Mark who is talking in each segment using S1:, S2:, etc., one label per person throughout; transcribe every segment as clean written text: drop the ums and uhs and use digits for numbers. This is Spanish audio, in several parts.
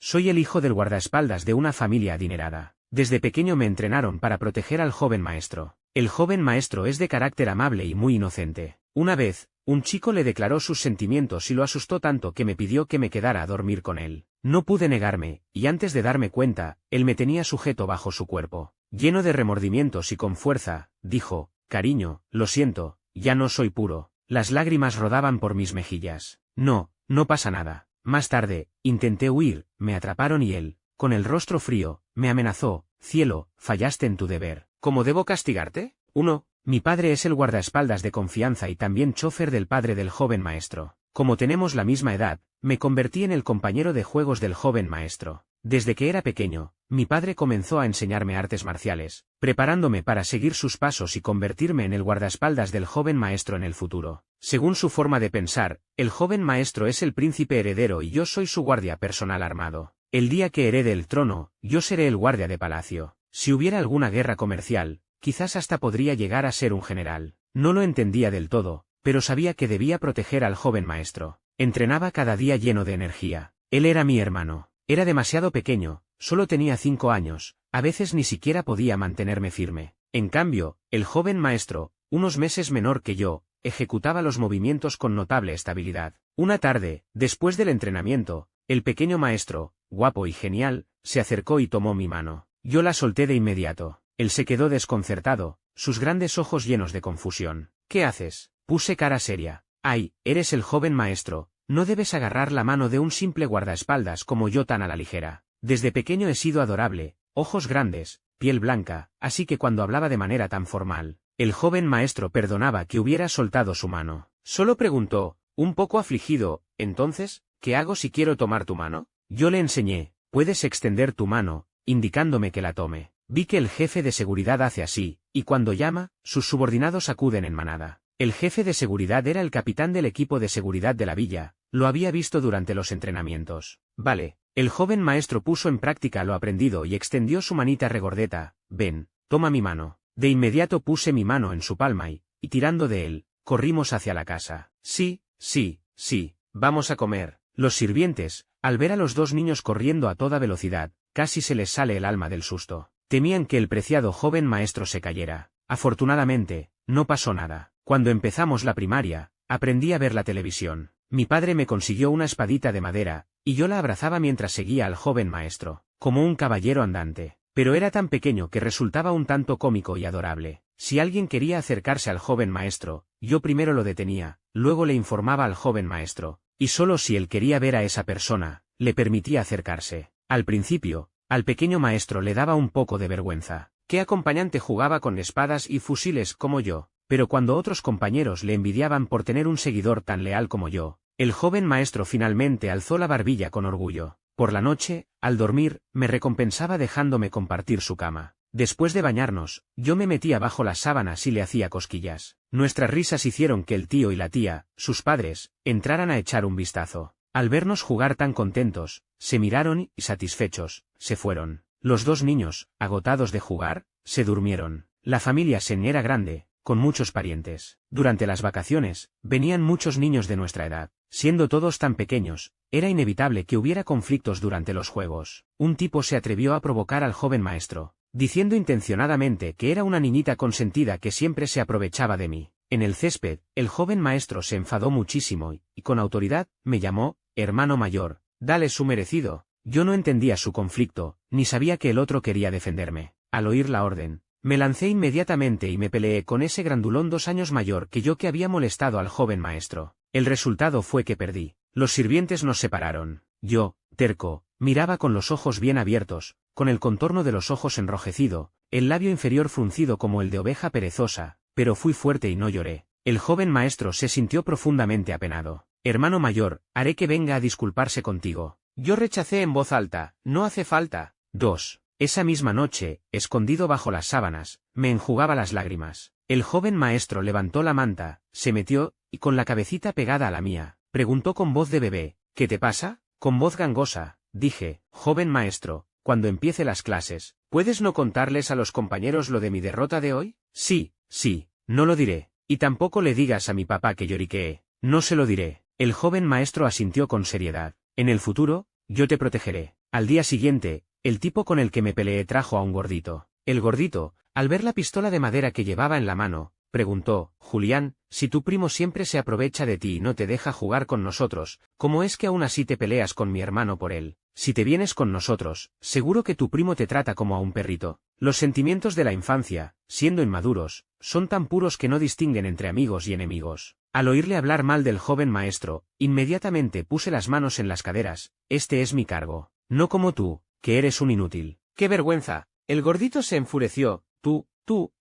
S1: Soy el hijo del guardaespaldas de una familia adinerada. Desde pequeño me entrenaron para proteger al joven maestro. El joven maestro es de carácter amable y muy inocente. Una vez, un chico le declaró sus sentimientos y lo asustó tanto que me pidió que me quedara a dormir con él. No pude negarme, y antes de darme cuenta, él me tenía sujeto bajo su cuerpo. Lleno de remordimientos y con fuerza, dijo: «Cariño, lo siento, ya no soy puro». Las lágrimas rodaban por mis mejillas. «No, no pasa nada». Más tarde, intenté huir, me atraparon y él, con el rostro frío, me amenazó: «Cielo, fallaste en tu deber. ¿Cómo debo castigarte?» 1. Mi padre es el guardaespaldas de confianza y también chofer del padre del joven maestro. Como tenemos la misma edad, me convertí en el compañero de juegos del joven maestro. Desde que era pequeño, mi padre comenzó a enseñarme artes marciales, preparándome para seguir sus pasos y convertirme en el guardaespaldas del joven maestro en el futuro. Según su forma de pensar, el joven maestro es el príncipe heredero y yo soy su guardia personal armado. El día que herede el trono, yo seré el guardia de palacio. Si hubiera alguna guerra comercial, quizás hasta podría llegar a ser un general. No lo entendía del todo, pero sabía que debía proteger al joven maestro. Entrenaba cada día lleno de energía. Él era mi hermano. Era demasiado pequeño, solo tenía 5 años, a veces ni siquiera podía mantenerme firme. En cambio, el joven maestro, unos meses menor que yo, ejecutaba los movimientos con notable estabilidad. Una tarde, después del entrenamiento, el pequeño maestro, guapo y genial, se acercó y tomó mi mano. Yo la solté de inmediato. Él se quedó desconcertado, sus grandes ojos llenos de confusión. «¿Qué haces?» Puse cara seria. «Ay, eres el joven maestro, no debes agarrar la mano de un simple guardaespaldas como yo tan a la ligera. Desde pequeño he sido adorable, ojos grandes, piel blanca, así que cuando hablaba de manera tan formal, el joven maestro perdonaba que hubiera soltado su mano. Solo preguntó, un poco afligido: «Entonces, ¿qué hago si quiero tomar tu mano?» Yo le enseñé: «Puedes extender tu mano», indicándome que la tome. Vi que el jefe de seguridad hace así, y cuando llama, sus subordinados acuden en manada. El jefe de seguridad era el capitán del equipo de seguridad de la villa, lo había visto durante los entrenamientos. «Vale». El joven maestro puso en práctica lo aprendido y extendió su manita regordeta. «Ven, toma mi mano». De inmediato puse mi mano en su palma y tirando de él, corrimos hacia la casa. «Sí, sí, sí, vamos a comer». Los sirvientes, al ver a los dos niños corriendo a toda velocidad, casi se les sale el alma del susto. Temían que el preciado joven maestro se cayera. Afortunadamente, no pasó nada. Cuando empezamos la primaria, aprendí a ver la televisión. Mi padre me consiguió una espadita de madera, y yo la abrazaba mientras seguía al joven maestro, como un caballero andante. Pero era tan pequeño que resultaba un tanto cómico y adorable. Si alguien quería acercarse al joven maestro, yo primero lo detenía, luego le informaba al joven maestro, y solo si él quería ver a esa persona, le permitía acercarse. Al principio, al pequeño maestro le daba un poco de vergüenza. ¿Qué acompañante jugaba con espadas y fusiles como yo? Pero cuando otros compañeros le envidiaban por tener un seguidor tan leal como yo, el joven maestro finalmente alzó la barbilla con orgullo. Por la noche, al dormir, me recompensaba dejándome compartir su cama. Después de bañarnos, yo me metía bajo las sábanas y le hacía cosquillas. Nuestras risas hicieron que el tío y la tía, sus padres, entraran a echar un vistazo. Al vernos jugar tan contentos, se miraron y, satisfechos, se fueron. Los dos niños, agotados de jugar, se durmieron. La familia Sen era grande, con muchos parientes. Durante las vacaciones, venían muchos niños de nuestra edad. Siendo todos tan pequeños, era inevitable que hubiera conflictos durante los juegos. Un tipo se atrevió a provocar al joven maestro, diciendo intencionadamente que era una niñita consentida que siempre se aprovechaba de mí. En el césped, el joven maestro se enfadó muchísimo y con autoridad, me llamó hermano mayor. «Dale su merecido». Yo no entendía su conflicto, ni sabía que el otro quería defenderme. Al oír la orden, me lancé inmediatamente y me peleé con ese grandulón 2 años mayor que yo que había molestado al joven maestro. El resultado fue que perdí. Los sirvientes nos separaron. Yo, terco, miraba con los ojos bien abiertos, con el contorno de los ojos enrojecido, el labio inferior fruncido como el de oveja perezosa, pero fui fuerte y no lloré. El joven maestro se sintió profundamente apenado. «Hermano mayor, haré que venga a disculparse contigo». Yo rechacé en voz alta: «No hace falta». 2. Esa misma noche, escondido bajo las sábanas, me enjugaba las lágrimas. El joven maestro levantó la manta, se metió, y con la cabecita pegada a la mía, preguntó con voz de bebé: «¿Qué te pasa?» Con voz gangosa, dije: «Joven maestro, cuando empiece las clases, ¿puedes no contarles a los compañeros lo de mi derrota de hoy?» «Sí, sí, no lo diré. Y tampoco le digas a mi papá que lloriqueé». «No se lo diré». El joven maestro asintió con seriedad. «En el futuro, yo te protegeré. Al día siguiente, el tipo con el que me peleé trajo a un gordito. El gordito, al ver la pistola de madera que llevaba en la mano, preguntó: Julián, si tu primo siempre se aprovecha de ti y no te deja jugar con nosotros, ¿cómo es que aún así te peleas con mi hermano por él? Si te vienes con nosotros, seguro que tu primo te trata como a un perrito. Los sentimientos de la infancia, siendo inmaduros, son tan puros que no distinguen entre amigos y enemigos. Al oírle hablar mal del joven maestro, inmediatamente puse las manos en las caderas: este es mi cargo. No como tú, que eres un inútil. ¡Qué vergüenza! El gordito se enfureció.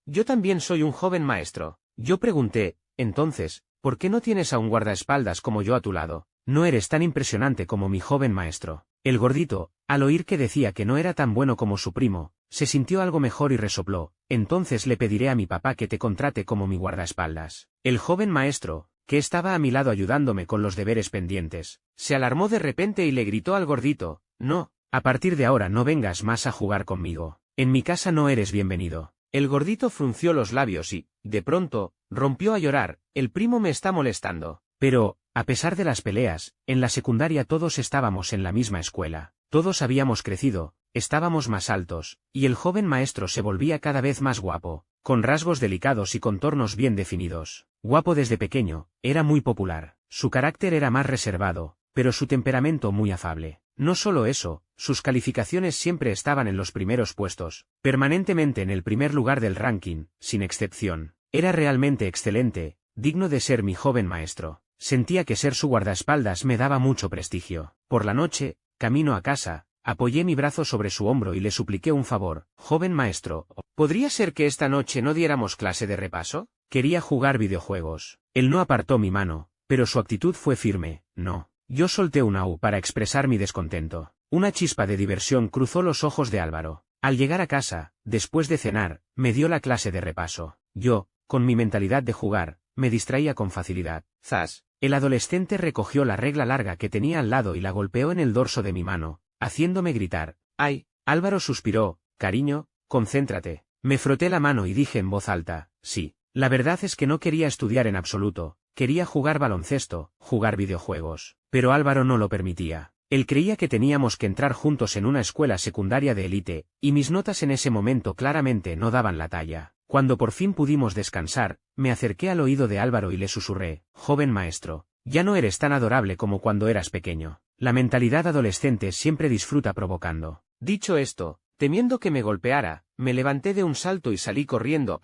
S1: Yo también soy un joven maestro. Yo pregunté: entonces, ¿por qué no tienes a un guardaespaldas como yo a tu lado? No eres tan impresionante como mi joven maestro. El gordito, al oír que decía que no era tan bueno como su primo, se sintió algo mejor y resopló: entonces le pediré a mi papá que te contrate como mi guardaespaldas. El joven maestro, que estaba a mi lado ayudándome con los deberes pendientes, se alarmó de repente y le gritó al gordito: no, a partir de ahora no vengas más a jugar conmigo. En mi casa no eres bienvenido. El gordito frunció los labios y, de pronto, rompió a llorar: el primo me está molestando. Pero, a pesar de las peleas, en la secundaria todos estábamos en la misma escuela. Todos habíamos crecido, estábamos más altos, y el joven maestro se volvía cada vez más guapo, con rasgos delicados y contornos bien definidos. Guapo desde pequeño, era muy popular. Su carácter era más reservado, pero su temperamento muy afable. No solo eso, sus calificaciones siempre estaban en los primeros puestos, permanentemente en el primer lugar del ranking, sin excepción. Era realmente excelente, digno de ser mi joven maestro. Sentía que ser su guardaespaldas me daba mucho prestigio. Por la noche, camino a casa, apoyé mi brazo sobre su hombro y le supliqué un favor: joven maestro, ¿podría ser que esta noche no diéramos clase de repaso? Quería jugar videojuegos. Él no apartó mi mano, pero su actitud fue firme: no. Yo solté una U para expresar mi descontento. Una chispa de diversión cruzó los ojos de Álvaro. Al llegar a casa, después de cenar, me dio la clase de repaso. Yo, con mi mentalidad de jugar, me distraía con facilidad. ¡Zas! El adolescente recogió la regla larga que tenía al lado y la golpeó en el dorso de mi mano, haciéndome gritar: ¡ay! Álvaro suspiró: cariño, concéntrate. Me froté la mano y dije en voz alta: sí. La verdad es que no quería estudiar en absoluto, quería jugar baloncesto, jugar videojuegos. Pero Álvaro no lo permitía. Él creía que teníamos que entrar juntos en una escuela secundaria de élite, y mis notas en ese momento claramente no daban la talla. Cuando por fin pudimos descansar, me acerqué al oído de Álvaro y le susurré: joven maestro, ya no eres tan adorable como cuando eras pequeño. La mentalidad adolescente siempre disfruta provocando. Dicho esto, temiendo que me golpeara, me levanté de un salto y salí corriendo.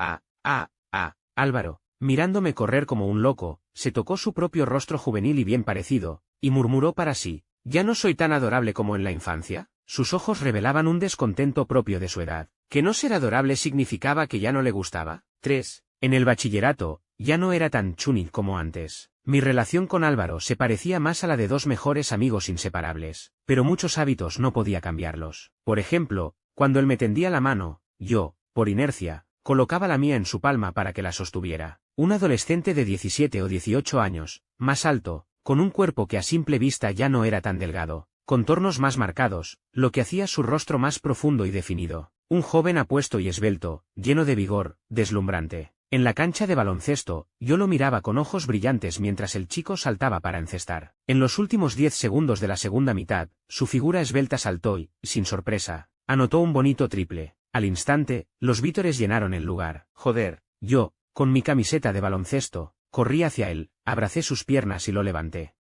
S1: Álvaro, mirándome correr como un loco, se tocó su propio rostro juvenil y bien parecido, y murmuró para sí: ¿ya no soy tan adorable como en la infancia? Sus ojos revelaban un descontento propio de su edad. ¿Que no ser adorable significaba que ya no le gustaba? 3. En el bachillerato, ya no era tan chuni como antes. Mi relación con Álvaro se parecía más a la de dos mejores amigos inseparables, pero muchos hábitos no podía cambiarlos. Por ejemplo, cuando él me tendía la mano, yo, por inercia, colocaba la mía en su palma para que la sostuviera. Un adolescente de 17 o 18 años, más alto, con un cuerpo que a simple vista ya no era tan delgado, contornos más marcados, lo que hacía su rostro más profundo y definido. Un joven apuesto y esbelto, lleno de vigor, deslumbrante. En la cancha de baloncesto, yo lo miraba con ojos brillantes mientras el chico saltaba para encestar. En los últimos 10 segundos de la segunda mitad, su figura esbelta saltó y, sin sorpresa, anotó un bonito triple. Al instante, los vítores llenaron el lugar. Joder, yo, con mi camiseta de baloncesto, corrí hacia él, abracé sus piernas y lo levanté.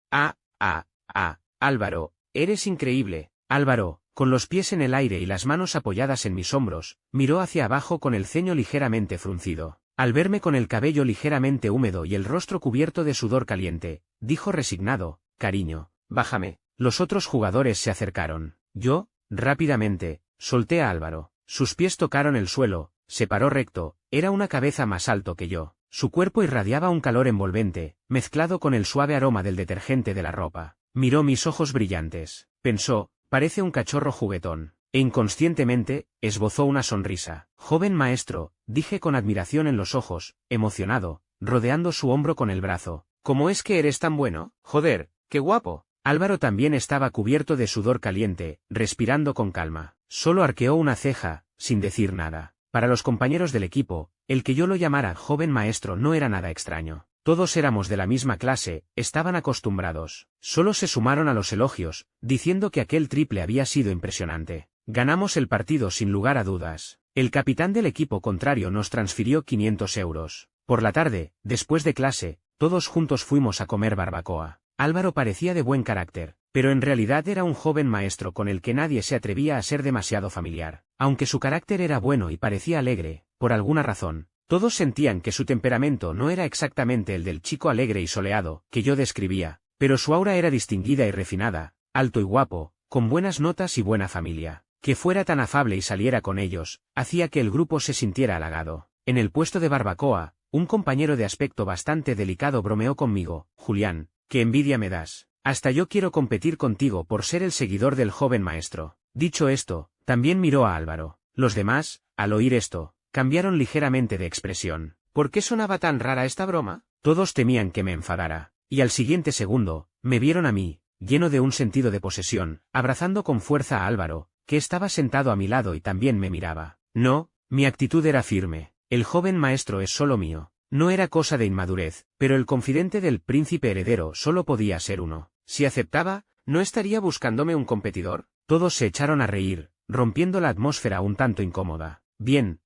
S1: Álvaro, eres increíble. Álvaro, con los pies en el aire y las manos apoyadas en mis hombros, miró hacia abajo con el ceño ligeramente fruncido. Al verme con el cabello ligeramente húmedo y el rostro cubierto de sudor caliente, dijo resignado: cariño, bájame. Los otros jugadores se acercaron. Yo, rápidamente, solté a Álvaro. Sus pies tocaron el suelo, se paró recto, era una cabeza más alto que yo. Su cuerpo irradiaba un calor envolvente, mezclado con el suave aroma del detergente de la ropa. Miró mis ojos brillantes. Pensó: parece un cachorro juguetón. E inconscientemente, esbozó una sonrisa. Joven maestro, dije con admiración en los ojos, emocionado, rodeando su hombro con el brazo. ¿Cómo es que eres tan bueno? Joder, qué guapo. Álvaro también estaba cubierto de sudor caliente, respirando con calma. Solo arqueó una ceja, sin decir nada. Para los compañeros del equipo, el que yo lo llamara joven maestro no era nada extraño. Todos éramos de la misma clase, estaban acostumbrados. Solo se sumaron a los elogios, diciendo que aquel triple había sido impresionante. Ganamos el partido sin lugar a dudas. El capitán del equipo contrario nos transfirió 500 euros. Por la tarde, después de clase, todos juntos fuimos a comer barbacoa. Álvaro parecía de buen carácter, pero en realidad era un joven maestro con el que nadie se atrevía a ser demasiado familiar. Aunque su carácter era bueno y parecía alegre, por alguna razón, todos sentían que su temperamento no era exactamente el del chico alegre y soleado que yo describía, pero su aura era distinguida y refinada, alto y guapo, con buenas notas y buena familia. Que fuera tan afable y saliera con ellos, hacía que el grupo se sintiera halagado. En el puesto de barbacoa, un compañero de aspecto bastante delicado bromeó conmigo: Julián, qué envidia me das. Hasta yo quiero competir contigo por ser el seguidor del joven maestro. Dicho esto, también miró a Álvaro. Los demás, al oír esto, cambiaron ligeramente de expresión. ¿Por qué sonaba tan rara esta broma? Todos temían que me enfadara, y al siguiente segundo, me vieron a mí, lleno de un sentido de posesión, abrazando con fuerza a Álvaro, que estaba sentado a mi lado y también me miraba. No, mi actitud era firme. El joven maestro es solo mío. No era cosa de inmadurez, pero el confidente del príncipe heredero solo podía ser uno. Si aceptaba, ¿no estaría buscándome un competidor? Todos se echaron a reír, rompiendo la atmósfera un tanto incómoda. Bien,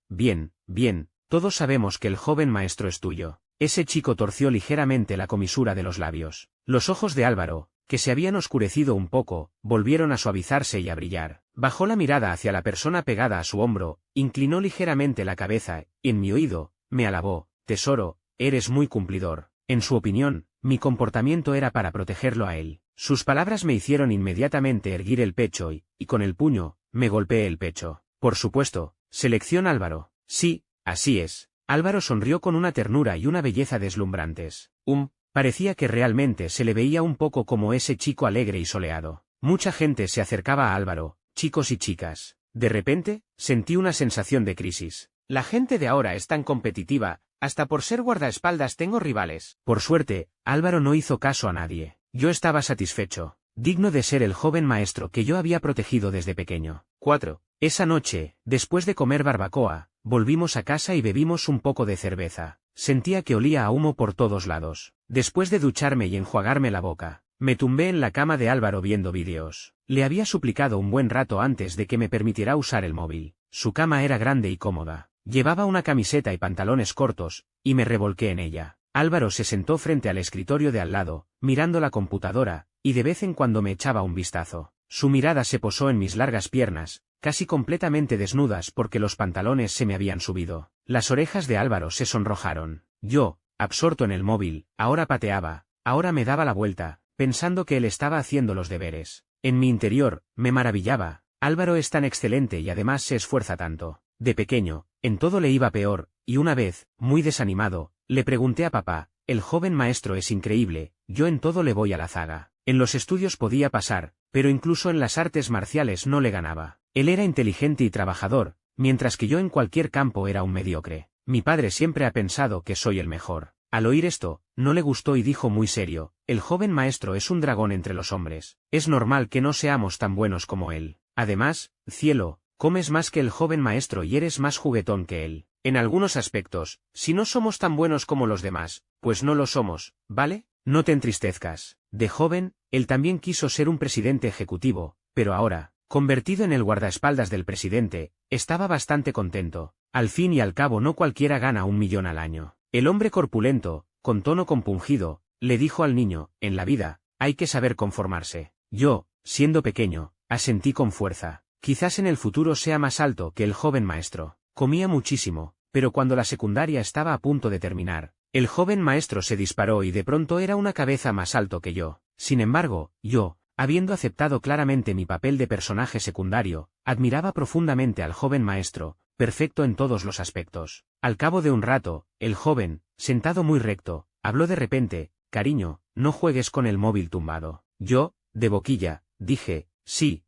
S1: todos sabemos que el joven maestro es tuyo. Ese chico torció ligeramente la comisura de los labios. Los ojos de Álvaro, que se habían oscurecido un poco, volvieron a suavizarse y a brillar. Bajó la mirada hacia la persona pegada a su hombro, inclinó ligeramente la cabeza, y en mi oído, me alabó: tesoro, eres muy cumplidor. En su opinión, mi comportamiento era para protegerlo a él. Sus palabras me hicieron inmediatamente erguir el pecho y con el puño, me golpeé el pecho. Por supuesto, selección Álvaro. Sí, así es. Álvaro sonrió con una ternura y una belleza deslumbrantes. Parecía que realmente se le veía un poco como ese chico alegre y soleado. Mucha gente se acercaba a Álvaro, chicos y chicas. De repente, sentí una sensación de crisis. La gente de ahora es tan competitiva, hasta por ser guardaespaldas tengo rivales. Por suerte, Álvaro no hizo caso a nadie. Yo estaba satisfecho, digno de ser el joven maestro que yo había protegido desde pequeño. 4. Esa noche, después de comer barbacoa, volvimos a casa y bebimos un poco de cerveza. Sentía que olía a humo por todos lados. Después de ducharme y enjuagarme la boca, me tumbé en la cama de Álvaro viendo vídeos. Le había suplicado un buen rato antes de que me permitiera usar el móvil. Su cama era grande y cómoda. Llevaba una camiseta y pantalones cortos, y me revolqué en ella. Álvaro se sentó frente al escritorio de al lado, mirando la computadora, y de vez en cuando me echaba un vistazo. Su mirada se posó en mis largas piernas, casi completamente desnudas porque los pantalones se me habían subido. Las orejas de Álvaro se sonrojaron. Yo, absorto en el móvil, ahora pateaba, ahora me daba la vuelta, pensando que él estaba haciendo los deberes. En mi interior, me maravillaba. Álvaro es tan excelente y además se esfuerza tanto. De pequeño, en todo le iba peor, y una vez, muy desanimado, le pregunté a papá: el joven maestro es increíble, yo en todo le voy a la zaga. En los estudios podía pasar, pero incluso en las artes marciales no le ganaba. Él era inteligente y trabajador, mientras que yo en cualquier campo era un mediocre. Mi padre siempre ha pensado que soy el mejor. Al oír esto, no le gustó y dijo muy serio: el joven maestro es un dragón entre los hombres. Es normal que no seamos tan buenos como él. Además, cielo, comes más que el joven maestro y eres más juguetón que él. En algunos aspectos, si no somos tan buenos como los demás, pues no lo somos, ¿vale? No te entristezcas. De joven, él también quiso ser un presidente ejecutivo, pero ahora, convertido en el guardaespaldas del presidente, estaba bastante contento. Al fin y al cabo no cualquiera gana 1 millón al año. El hombre corpulento, con tono compungido, le dijo al niño: en la vida, hay que saber conformarse. Yo, siendo pequeño, asentí con fuerza. Quizás en el futuro sea más alto que el joven maestro. Comía muchísimo, pero cuando la secundaria estaba a punto de terminar, el joven maestro se disparó y de pronto era una cabeza más alto que yo. Sin embargo, yo, habiendo aceptado claramente mi papel de personaje secundario, admiraba profundamente al joven maestro, perfecto en todos los aspectos. Al cabo de un rato, el joven, sentado muy recto, habló de repente: cariño, no juegues con el móvil tumbado. Yo, de boquilla, dije: sí,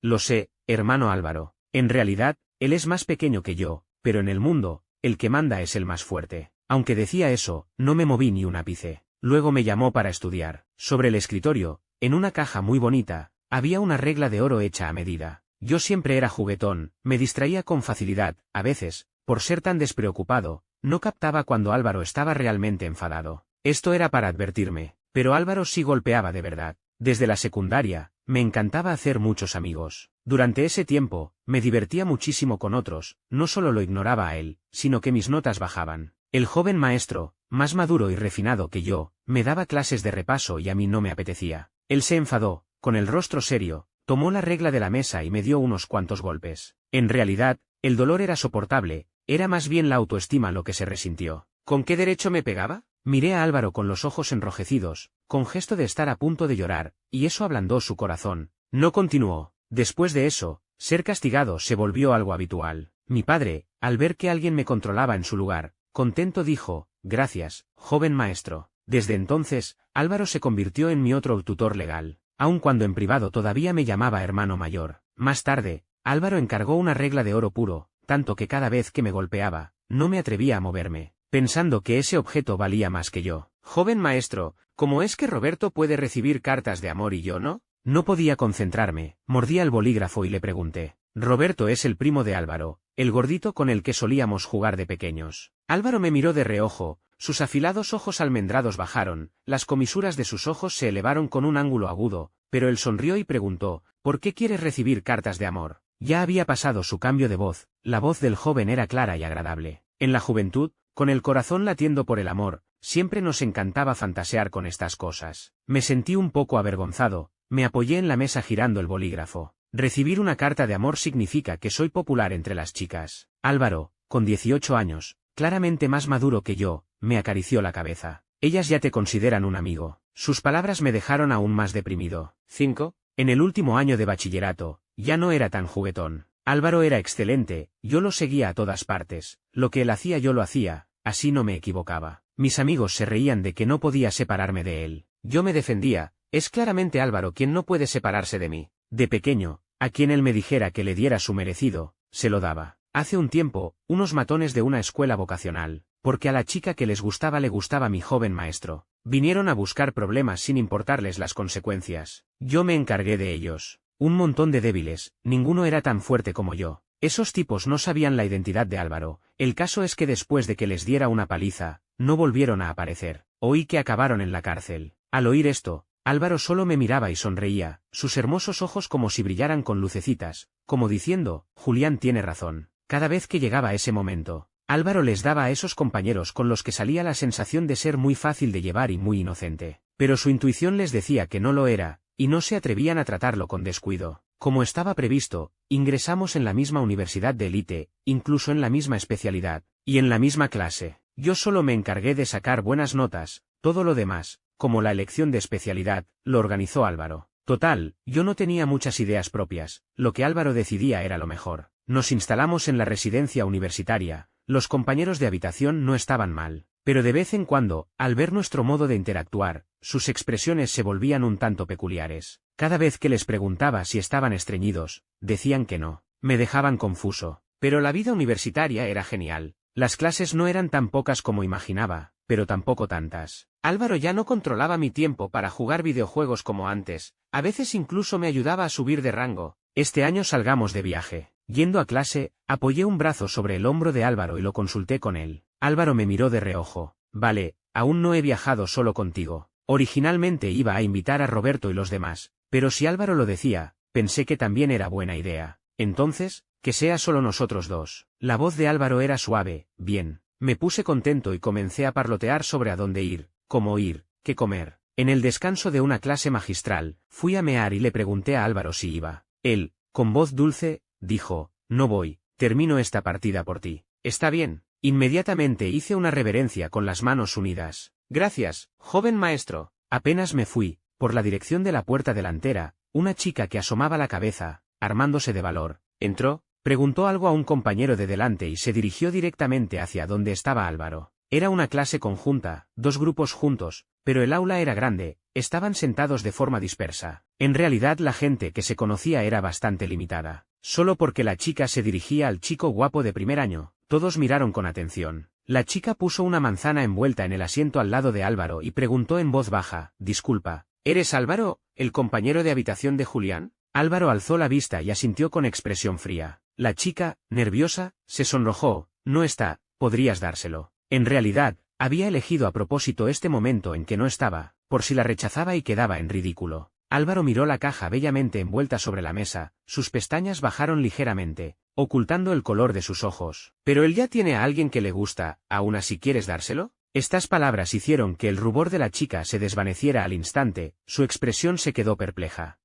S1: lo sé, hermano Álvaro. En realidad, él es más pequeño que yo, pero en el mundo, el que manda es el más fuerte. Aunque decía eso, no me moví ni un ápice. Luego me llamó para estudiar. Sobre el escritorio, en una caja muy bonita, había una regla de oro hecha a medida. Yo siempre era juguetón, me distraía con facilidad, a veces, por ser tan despreocupado, no captaba cuando Álvaro estaba realmente enfadado. Esto era para advertirme, pero Álvaro sí golpeaba de verdad. Desde la secundaria, me encantaba hacer muchos amigos. Durante ese tiempo, me divertía muchísimo con otros, no solo lo ignoraba a él, sino que mis notas bajaban. El joven maestro, más maduro y refinado que yo, me daba clases de repaso y a mí no me apetecía. Él se enfadó, con el rostro serio, tomó la regla de la mesa y me dio unos cuantos golpes. En realidad, el dolor era soportable, era más bien la autoestima lo que se resintió. ¿Con qué derecho me pegaba? Miré a Álvaro con los ojos enrojecidos, con gesto de estar a punto de llorar, y eso ablandó su corazón. No continuó. Después de eso, ser castigado se volvió algo habitual. Mi padre, al ver que alguien me controlaba en su lugar, contento dijo, «Gracias, joven maestro». Desde entonces, Álvaro se convirtió en mi otro tutor legal, aun cuando en privado todavía me llamaba hermano mayor. Más tarde, Álvaro encargó una regla de oro puro, tanto que cada vez que me golpeaba, no me atrevía a moverme, pensando que ese objeto valía más que yo. Joven maestro, ¿cómo es que Roberto puede recibir cartas de amor y yo no? No podía concentrarme, mordía el bolígrafo y le pregunté. Roberto es el primo de Álvaro, el gordito con el que solíamos jugar de pequeños. Álvaro me miró de reojo, sus afilados ojos almendrados bajaron, las comisuras de sus ojos se elevaron con un ángulo agudo, pero él sonrió y preguntó, ¿por qué quieres recibir cartas de amor? Ya había pasado su cambio de voz, la voz del joven era clara y agradable. En la juventud, con el corazón latiendo por el amor, siempre nos encantaba fantasear con estas cosas. Me sentí un poco avergonzado, me apoyé en la mesa girando el bolígrafo. Recibir una carta de amor significa que soy popular entre las chicas. Álvaro, con 18 años, claramente más maduro que yo, me acarició la cabeza. Ellas ya te consideran un amigo. Sus palabras me dejaron aún más deprimido. 5. En el último año de bachillerato, ya no era tan juguetón. Álvaro era excelente, yo lo seguía a todas partes, lo que él hacía yo lo hacía, así no me equivocaba. Mis amigos se reían de que no podía separarme de él. Yo me defendía, es claramente Álvaro quien no puede separarse de mí. De pequeño, a quien él me dijera que le diera su merecido, se lo daba. Hace un tiempo, unos matones de una escuela vocacional, porque a la chica que les gustaba le gustaba mi joven maestro, vinieron a buscar problemas sin importarles las consecuencias. Yo me encargué de ellos. Un montón de débiles, ninguno era tan fuerte como yo. Esos tipos no sabían la identidad de Álvaro. El caso es que después de que les diera una paliza, no volvieron a aparecer. Oí que acabaron en la cárcel. Al oír esto, Álvaro solo me miraba y sonreía, sus hermosos ojos como si brillaran con lucecitas, como diciendo, Julián tiene razón. Cada vez que llegaba ese momento, Álvaro les daba a esos compañeros con los que salía la sensación de ser muy fácil de llevar y muy inocente. Pero su intuición les decía que no lo era, y no se atrevían a tratarlo con descuido. Como estaba previsto, ingresamos en la misma universidad de élite, incluso en la misma especialidad, y en la misma clase. Yo solo me encargué de sacar buenas notas, todo lo demás, como la elección de especialidad, lo organizó Álvaro. Total, yo no tenía muchas ideas propias, lo que Álvaro decidía era lo mejor. Nos instalamos en la residencia universitaria, los compañeros de habitación no estaban mal, pero de vez en cuando, al ver nuestro modo de interactuar, sus expresiones se volvían un tanto peculiares. Cada vez que les preguntaba si estaban estreñidos, decían que no. Me dejaban confuso. Pero la vida universitaria era genial. Las clases no eran tan pocas como imaginaba, pero tampoco tantas. Álvaro ya no controlaba mi tiempo para jugar videojuegos como antes, a veces incluso me ayudaba a subir de rango. Este año salgamos de viaje. Yendo a clase, apoyé un brazo sobre el hombro de Álvaro y lo consulté con él. Álvaro me miró de reojo. Vale, aún no he viajado solo contigo. Originalmente iba a invitar a Roberto y los demás, pero si Álvaro lo decía, pensé que también era buena idea. Entonces, que sea solo nosotros dos. La voz de Álvaro era suave. Bien. Me puse contento y comencé a parlotear sobre a dónde ir, cómo ir, qué comer. En el descanso de una clase magistral, fui a mear y le pregunté a Álvaro si iba. Él, con voz dulce, dijo, no voy, termino esta partida por ti. Está bien. Inmediatamente hice una reverencia con las manos unidas. Gracias, joven maestro. Apenas me fui, por la dirección de la puerta delantera, una chica que asomaba la cabeza, armándose de valor, entró, preguntó algo a un compañero de delante y se dirigió directamente hacia donde estaba Álvaro. Era una clase conjunta, dos grupos juntos, pero el aula era grande, estaban sentados de forma dispersa. En realidad la gente que se conocía era bastante limitada. Solo porque la chica se dirigía al chico guapo de primer año, todos miraron con atención. La chica puso una manzana envuelta en el asiento al lado de Álvaro y preguntó en voz baja, disculpa, ¿eres Álvaro, el compañero de habitación de Julián? Álvaro alzó la vista y asintió con expresión fría. La chica, nerviosa, se sonrojó, no está, podrías dárselo. En realidad, Había elegido a propósito este momento en que no estaba, por si la rechazaba y quedaba en ridículo. Álvaro miró la caja bellamente envuelta sobre la mesa, sus pestañas bajaron ligeramente, ocultando el color de sus ojos. «Pero él ya tiene a alguien que le gusta, ¿aún así quieres dárselo?». Estas palabras hicieron que el rubor de la chica se desvaneciera al instante, su expresión se quedó perpleja.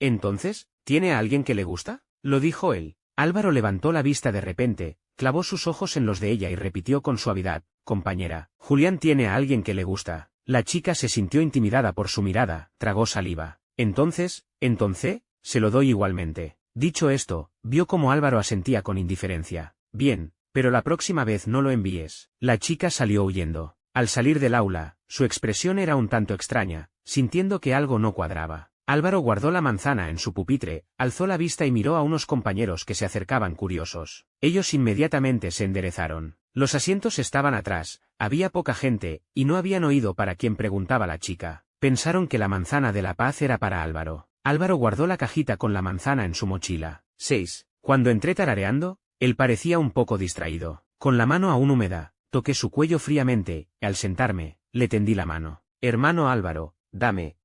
S1: ¿Entonces, tiene a alguien que le gusta?, lo dijo él. Álvaro levantó la vista de repente, clavó sus ojos en los de ella y repitió con suavidad: «Compañera, Julián tiene a alguien que le gusta». La chica se sintió intimidada por su mirada, tragó saliva. «Entonces, se lo doy igualmente». Dicho esto, vio cómo Álvaro asentía con indiferencia. «Bien, pero la próxima vez no lo envíes». La chica salió huyendo. Al salir del aula, su expresión era un tanto extraña, sintiendo que algo no cuadraba. Álvaro guardó la manzana en su pupitre, alzó la vista y miró a unos compañeros que se acercaban curiosos. Ellos inmediatamente se enderezaron. Los asientos estaban atrás, había poca gente, y no habían oído para quien preguntaba la chica. Pensaron que la manzana de la paz era para Álvaro. Álvaro guardó la cajita con la manzana en su mochila. 6. Cuando entré tarareando, él parecía un poco distraído. Con la mano aún húmeda, toqué su cuello fríamente, y al sentarme, le tendí la mano. «Hermano Álvaro, dame».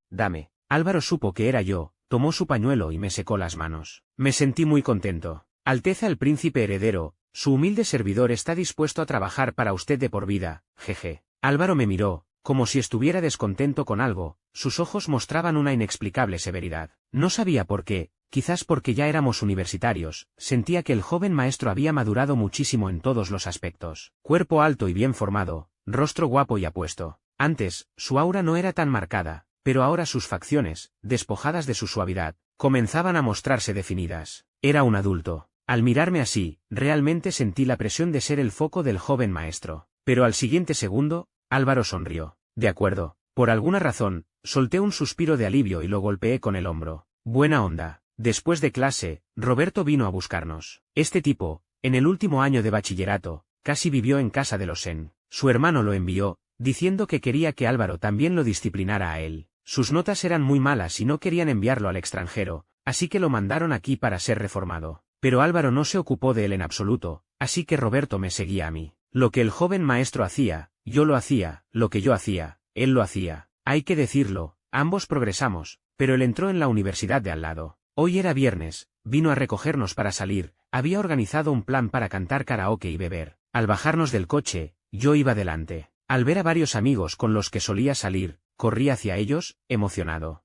S1: Álvaro supo que era yo, tomó su pañuelo y me secó las manos. Me sentí muy contento. «Alteza el príncipe heredero, su humilde servidor está dispuesto a trabajar para usted de por vida, jeje». Álvaro me miró, como si estuviera descontento con algo, sus ojos mostraban una inexplicable severidad. No sabía por qué, quizás porque ya éramos universitarios, sentía que el joven maestro había madurado muchísimo en todos los aspectos. Cuerpo alto y bien formado, rostro guapo y apuesto. Antes, su aura no era tan marcada, pero ahora sus facciones, despojadas de su suavidad, comenzaban a mostrarse definidas. Era un adulto. Al mirarme así, realmente sentí la presión de ser el foco del joven maestro. Pero al siguiente segundo, Álvaro sonrió. «De acuerdo». Por alguna razón, solté un suspiro de alivio y lo golpeé con el hombro. «Buena onda». Después de clase, Roberto vino a buscarnos. Este tipo, en el último año de bachillerato, casi vivió en casa de los Sen. Su hermano lo envió, diciendo que quería que Álvaro también lo disciplinara a él. Sus notas eran muy malas y no querían enviarlo al extranjero, así que lo mandaron aquí para ser reformado. Pero Álvaro no se ocupó de él en absoluto, así que Roberto me seguía a mí. Lo que el joven maestro hacía, yo lo hacía, lo que yo hacía, él lo hacía. Hay que decirlo, ambos progresamos, pero él entró en la universidad de al lado. Hoy era viernes, vino a recogernos para salir, había organizado un plan para cantar karaoke y beber. Al bajarnos del coche, yo iba delante. Al ver a varios amigos con los que solía salir, corrí hacia ellos, emocionado.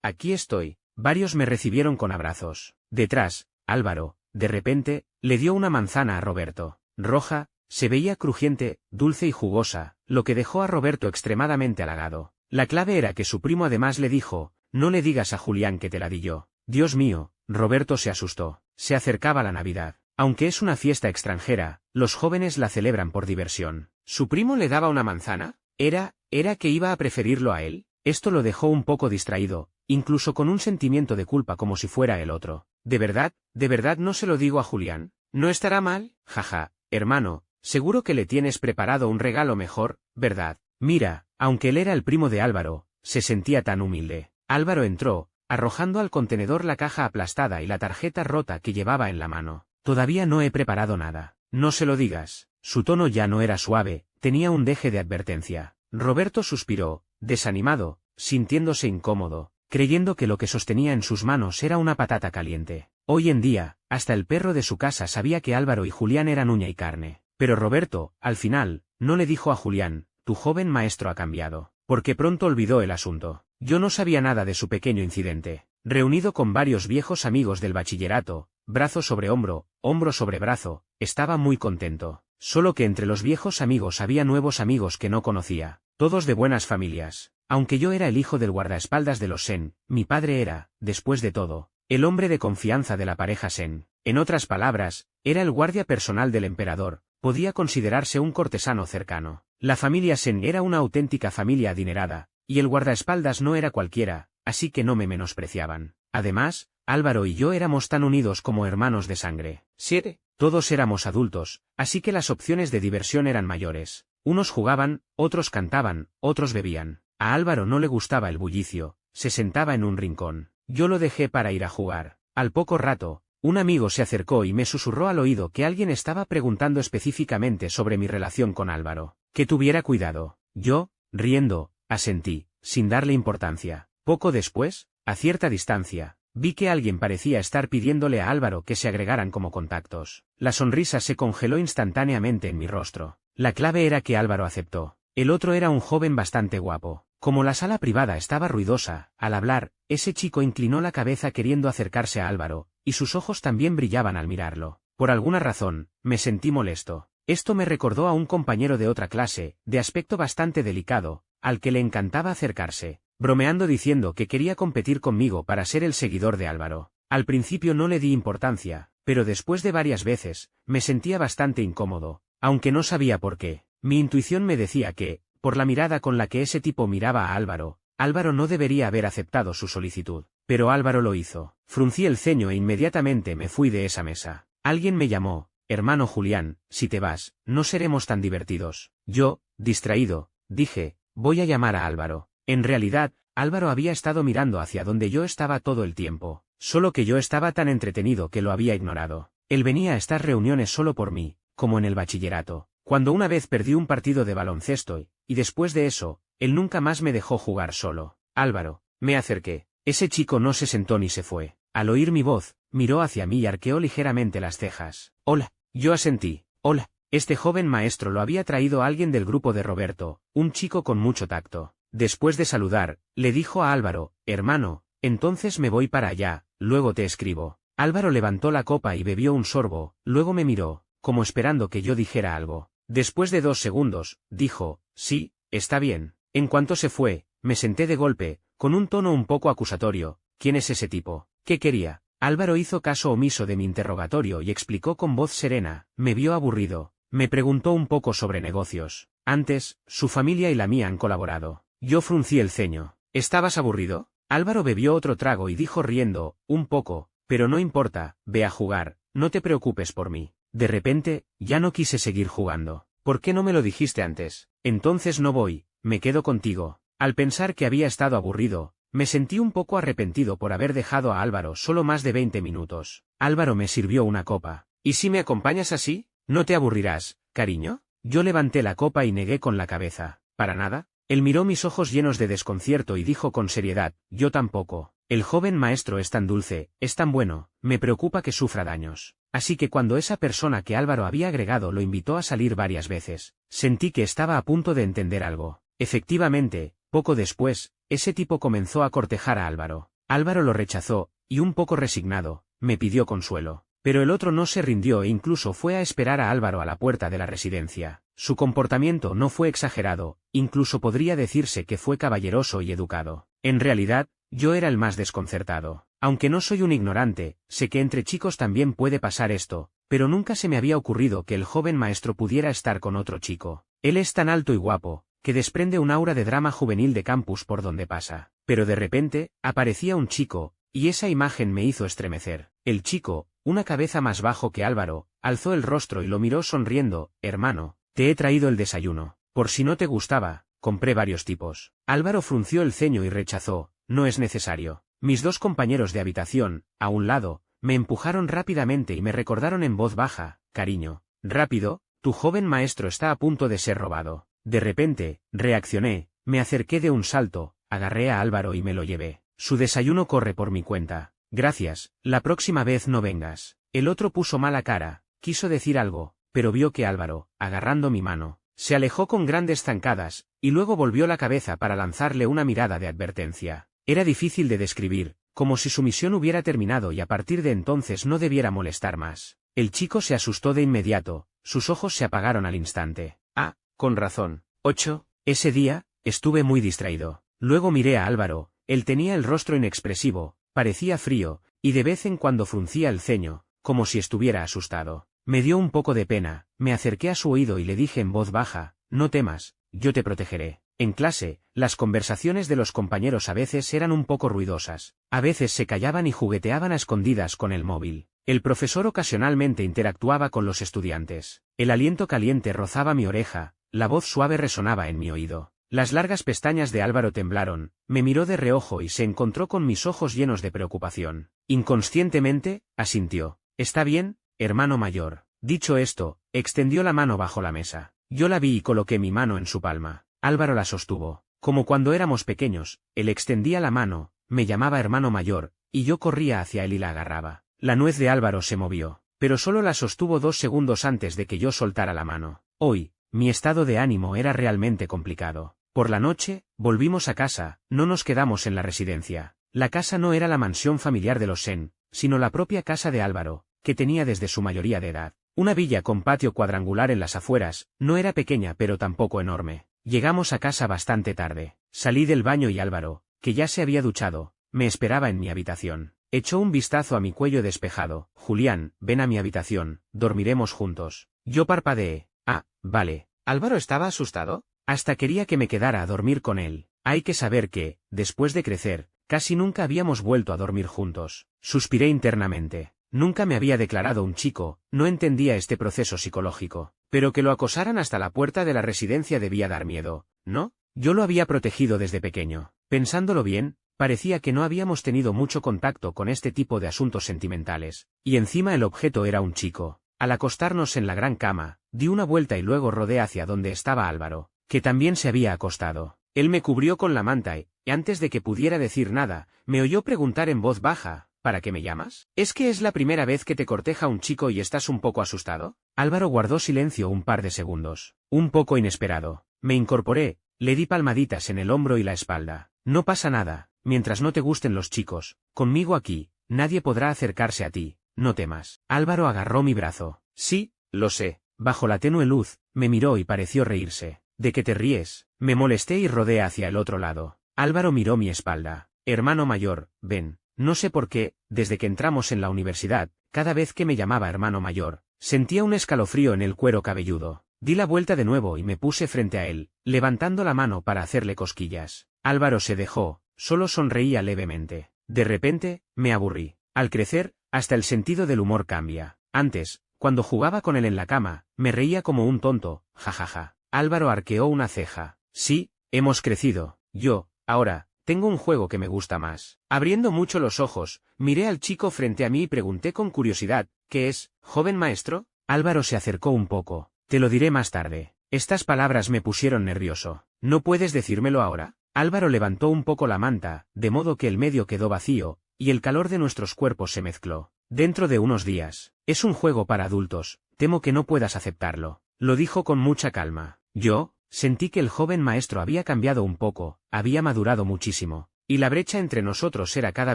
S1: Aquí estoy». Varios me recibieron con abrazos. Detrás, Álvaro, de repente, le dio una manzana a Roberto. Roja, se veía crujiente, dulce y jugosa, lo que dejó a Roberto extremadamente halagado. La clave era que su primo además le dijo: «No le digas a Julián que te la di yo». Dios mío, Roberto se asustó. Se acercaba la Navidad. Aunque es una fiesta extranjera, los jóvenes la celebran por diversión. ¿Su primo le daba una manzana? ¿Era que iba a preferirlo a él? Esto lo dejó un poco distraído, incluso con un sentimiento de culpa como si fuera el otro. ¿De verdad no se lo digo a Julián? ¿No estará mal? Jaja, hermano, seguro que le tienes preparado un regalo mejor, ¿verdad? Mira, aunque él era el primo de Álvaro, se sentía tan humilde. Álvaro entró, arrojando al contenedor la caja aplastada y la tarjeta rota que llevaba en la mano. «Todavía no he preparado nada. No se lo digas». Su tono ya no era suave, tenía un deje de advertencia. Roberto suspiró, desanimado, sintiéndose incómodo, creyendo que lo que sostenía en sus manos era una patata caliente. Hoy en día, hasta el perro de su casa sabía que Álvaro y Julián eran uña y carne. Pero Roberto, al final, no le dijo a Julián: «Tu joven maestro ha cambiado», porque pronto olvidó el asunto. Yo no sabía nada de su pequeño incidente. Reunido con varios viejos amigos del bachillerato, brazo sobre hombro, hombro sobre brazo, estaba muy contento. Solo que entre los viejos amigos había nuevos amigos que no conocía, todos de buenas familias. Aunque yo era el hijo del guardaespaldas de los Sen, mi padre era, después de todo, el hombre de confianza de la pareja Sen. En otras palabras, era el guardia personal del emperador, podía considerarse un cortesano cercano. La familia Sen era una auténtica familia adinerada, y el guardaespaldas no era cualquiera, así que no me menospreciaban. Además, Álvaro y yo éramos tan unidos como hermanos de sangre. 7. Todos éramos adultos, así que las opciones de diversión eran mayores. Unos jugaban, otros cantaban, otros bebían. A Álvaro no le gustaba el bullicio, se sentaba en un rincón. Yo lo dejé para ir a jugar. Al poco rato, Un amigo se acercó y me susurró al oído que alguien estaba preguntando específicamente sobre mi relación con Álvaro. Que tuviera cuidado. Yo, riendo, asentí, sin darle importancia. Poco después, a cierta distancia, vi que alguien parecía estar pidiéndole a Álvaro que se agregaran como contactos. La sonrisa se congeló instantáneamente en mi rostro. La clave era que Álvaro aceptó. El otro era un joven bastante guapo. Como la sala privada estaba ruidosa, al hablar, ese chico inclinó la cabeza queriendo acercarse a Álvaro, y sus ojos también brillaban al mirarlo. Por alguna razón, me sentí molesto. Esto me recordó a un compañero de otra clase, de aspecto bastante delicado, al que le encantaba acercarse, bromeando diciendo que quería competir conmigo para ser el seguidor de Álvaro. Al principio no le di importancia, pero después de varias veces, me sentía bastante incómodo, aunque no sabía por qué. Mi intuición me decía que, por la mirada con la que ese tipo miraba a Álvaro, Álvaro no debería haber aceptado su solicitud. Pero Álvaro lo hizo. Fruncí el ceño e inmediatamente me fui de esa mesa. Alguien me llamó: hermano Julián, si te vas, no seremos tan divertidos. Yo, distraído, dije: voy a llamar a Álvaro. En realidad, Álvaro había estado mirando hacia donde yo estaba todo el tiempo, solo que yo estaba tan entretenido que lo había ignorado. Él venía a estas reuniones solo por mí, como en el bachillerato, cuando una vez perdí un partido de baloncesto y después de eso, él nunca más me dejó jugar solo. Álvaro, me acerqué. Ese chico no se sentó ni se fue. Al oír mi voz, miró hacia mí y arqueó ligeramente las cejas. Hola, yo asentí. Hola. Este joven maestro lo había traído alguien del grupo de Roberto, un chico con mucho tacto. Después de saludar, le dijo a Álvaro: hermano, entonces me voy para allá, luego te escribo. Álvaro levantó la copa y bebió un sorbo, luego me miró, como esperando que yo dijera algo. Después de 2 segundos, dijo: sí, está bien. En cuanto se fue, me senté de golpe, con un tono un poco acusatorio. ¿Quién es ese tipo? ¿Qué quería? Álvaro hizo caso omiso de mi interrogatorio y explicó con voz serena. Me vio aburrido. Me preguntó un poco sobre negocios. Antes, su familia y la mía han colaborado. Yo fruncí el ceño. ¿Estabas aburrido? Álvaro bebió otro trago y dijo riendo: un poco, pero no importa, ve a jugar, no te preocupes por mí. De repente, ya no quise seguir jugando. ¿Por qué no me lo dijiste antes? Entonces no voy, me quedo contigo. Al pensar que había estado aburrido, me sentí un poco arrepentido por haber dejado a Álvaro solo más de 20 minutos. Álvaro me sirvió una copa. ¿Y si me acompañas así? ¿No te aburrirás, cariño? Yo levanté la copa y negué con la cabeza. ¿Para nada? Él miró mis ojos llenos de desconcierto y dijo con seriedad: yo tampoco. El joven maestro es tan dulce, es tan bueno, me preocupa que sufra daños. Así que cuando esa persona que Álvaro había agregado lo invitó a salir varias veces, sentí que estaba a punto de entender algo. Efectivamente, poco después, ese tipo comenzó a cortejar a Álvaro. Álvaro lo rechazó, y un poco resignado, me pidió consuelo. Pero el otro no se rindió e incluso fue a esperar a Álvaro a la puerta de la residencia. Su comportamiento no fue exagerado, incluso podría decirse que fue caballeroso y educado. En realidad, yo era el más desconcertado. Aunque no soy un ignorante, sé que entre chicos también puede pasar esto, pero nunca se me había ocurrido que el joven maestro pudiera estar con otro chico. Él es tan alto y guapo, que desprende un aura de drama juvenil de campus por donde pasa. Pero de repente, aparecía un chico, y esa imagen me hizo estremecer. El chico, una cabeza más bajo que Álvaro, alzó el rostro y lo miró sonriendo. Hermano, te he traído el desayuno. Por si no te gustaba, compré varios tipos. Álvaro frunció el ceño y rechazó: no es necesario. Mis 2 compañeros de habitación, a un lado, me empujaron rápidamente y me recordaron en voz baja: cariño, rápido, tu joven maestro está a punto de ser robado. De repente, reaccioné, me acerqué de un salto, agarré a Álvaro y me lo llevé. Su desayuno corre por mi cuenta. Gracias, la próxima vez no vengas. El otro puso mala cara, quiso decir algo, pero vio que Álvaro, agarrando mi mano, se alejó con grandes zancadas, y luego volvió la cabeza para lanzarle una mirada de advertencia. Era difícil de describir, como si su misión hubiera terminado y a partir de entonces no debiera molestar más. El chico se asustó de inmediato, sus ojos se apagaron al instante. Ah, con razón. 8. Ese día, estuve muy distraído. Luego miré a Álvaro, él tenía el rostro inexpresivo, parecía frío, y de vez en cuando fruncía el ceño, como si estuviera asustado. Me dio un poco de pena, me acerqué a su oído y le dije en voz baja: no temas, yo te protegeré. En clase, las conversaciones de los compañeros a veces eran un poco ruidosas, a veces se callaban y jugueteaban a escondidas con el móvil. El profesor ocasionalmente interactuaba con los estudiantes. El aliento caliente rozaba mi oreja, la voz suave resonaba en mi oído. Las largas pestañas de Álvaro temblaron, me miró de reojo y se encontró con mis ojos llenos de preocupación. Inconscientemente, asintió. Está bien, hermano mayor. Dicho esto, extendió la mano bajo la mesa. Yo la vi y coloqué mi mano en su palma. Álvaro la sostuvo. Como cuando éramos pequeños, él extendía la mano, me llamaba hermano mayor, y yo corría hacia él y la agarraba. La nuez de Álvaro se movió, pero solo la sostuvo 2 segundos antes de que yo soltara la mano. Hoy, mi estado de ánimo era realmente complicado. Por la noche, volvimos a casa, no nos quedamos en la residencia. La casa no era la mansión familiar de los Sen, sino la propia casa de Álvaro, que tenía desde su mayoría de edad. Una villa con patio cuadrangular en las afueras, no era pequeña pero tampoco enorme. Llegamos a casa bastante tarde. Salí del baño y Álvaro, que ya se había duchado, me esperaba en mi habitación. Echó un vistazo a mi cuello despejado. Julián, ven a mi habitación, dormiremos juntos. Yo parpadeé. Ah, vale. ¿Álvaro estaba asustado? Hasta quería que me quedara a dormir con él. Hay que saber que, después de crecer, casi nunca habíamos vuelto a dormir juntos. Suspiré internamente. Nunca me había declarado un chico, no entendía este proceso psicológico. Pero que lo acosaran hasta la puerta de la residencia debía dar miedo, ¿no? Yo lo había protegido desde pequeño. Pensándolo bien, parecía que no habíamos tenido mucho contacto con este tipo de asuntos sentimentales. Y encima el objeto era un chico. Al acostarnos en la gran cama, di una vuelta y luego rodé hacia donde estaba Álvaro, que también se había acostado. Él me cubrió con la manta y, antes de que pudiera decir nada, me oyó preguntar en voz baja, ¿para qué me llamas? ¿Es que es la primera vez que te corteja un chico y estás un poco asustado? Álvaro guardó silencio un par de segundos. Un poco inesperado. Me incorporé, le di palmaditas en el hombro y la espalda. No pasa nada, mientras no te gusten los chicos. Conmigo aquí, nadie podrá acercarse a ti, no temas. Álvaro agarró mi brazo. Sí, lo sé. Bajo la tenue luz, me miró y pareció reírse. ¿De qué te ríes? Me molesté y rodé hacia el otro lado. Álvaro miró mi espalda. Hermano mayor, ven. No sé por qué, desde que entramos en la universidad, cada vez que me llamaba hermano mayor, sentía un escalofrío en el cuero cabelludo. Di la vuelta de nuevo y me puse frente a él, levantando la mano para hacerle cosquillas. Álvaro se dejó, solo sonreía levemente. De repente, me aburrí. Al crecer, hasta el sentido del humor cambia. Antes, cuando jugaba con él en la cama, me reía como un tonto, jajaja. Álvaro arqueó una ceja. Sí, hemos crecido. Yo, ahora, tengo un juego que me gusta más. Abriendo mucho los ojos, miré al chico frente a mí y pregunté con curiosidad, ¿qué es, joven maestro? Álvaro se acercó un poco. Te lo diré más tarde. Estas palabras me pusieron nervioso. ¿No puedes decírmelo ahora? Álvaro levantó un poco la manta, de modo que el medio quedó vacío, y el calor de nuestros cuerpos se mezcló. Dentro de unos días. Es un juego para adultos, temo que no puedas aceptarlo. Lo dijo con mucha calma. Yo, sentí que el joven maestro había cambiado un poco, había madurado muchísimo, y la brecha entre nosotros era cada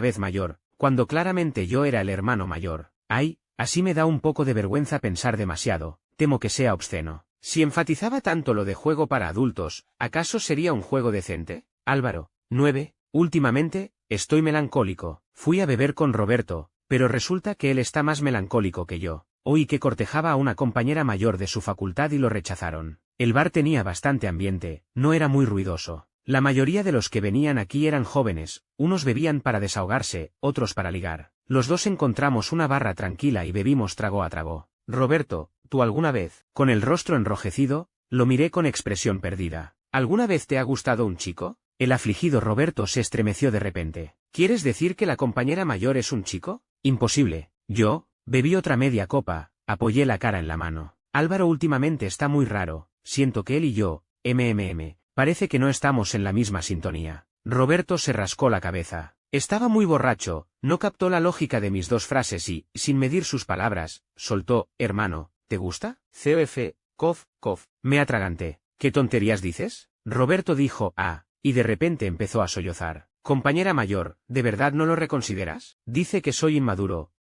S1: vez mayor, cuando claramente yo era el hermano mayor. Ay, así me da un poco de vergüenza pensar demasiado, temo que sea obsceno. Si enfatizaba tanto lo de juego para adultos, ¿acaso sería un juego decente? Álvaro, 9. Últimamente, estoy melancólico. Fui a beber con Roberto, pero resulta que él está más melancólico que yo. Oí que cortejaba a una compañera mayor de su facultad y lo rechazaron. El bar tenía bastante ambiente, no era muy ruidoso. La mayoría de los que venían aquí eran jóvenes, unos bebían para desahogarse, otros para ligar. Los dos encontramos una barra tranquila y bebimos trago a trago. Roberto, ¿tú alguna vez? Con el rostro enrojecido, lo miré con expresión perdida. ¿Alguna vez te ha gustado un chico? El afligido Roberto se estremeció de repente. ¿Quieres decir que la compañera mayor es un chico? Imposible. Yo, bebí otra media copa, apoyé la cara en la mano. Álvaro últimamente está muy raro, siento que él y yo, parece que no estamos en la misma sintonía. Roberto se rascó la cabeza. Estaba muy borracho, no captó la lógica de mis dos frases y, sin medir sus palabras, soltó, hermano, ¿te gusta? Cof. Me atraganté. ¿Qué tonterías dices? Roberto dijo, y de repente empezó a sollozar. Compañera mayor, ¿de verdad no lo reconsideras? Dice que soy inmaduro.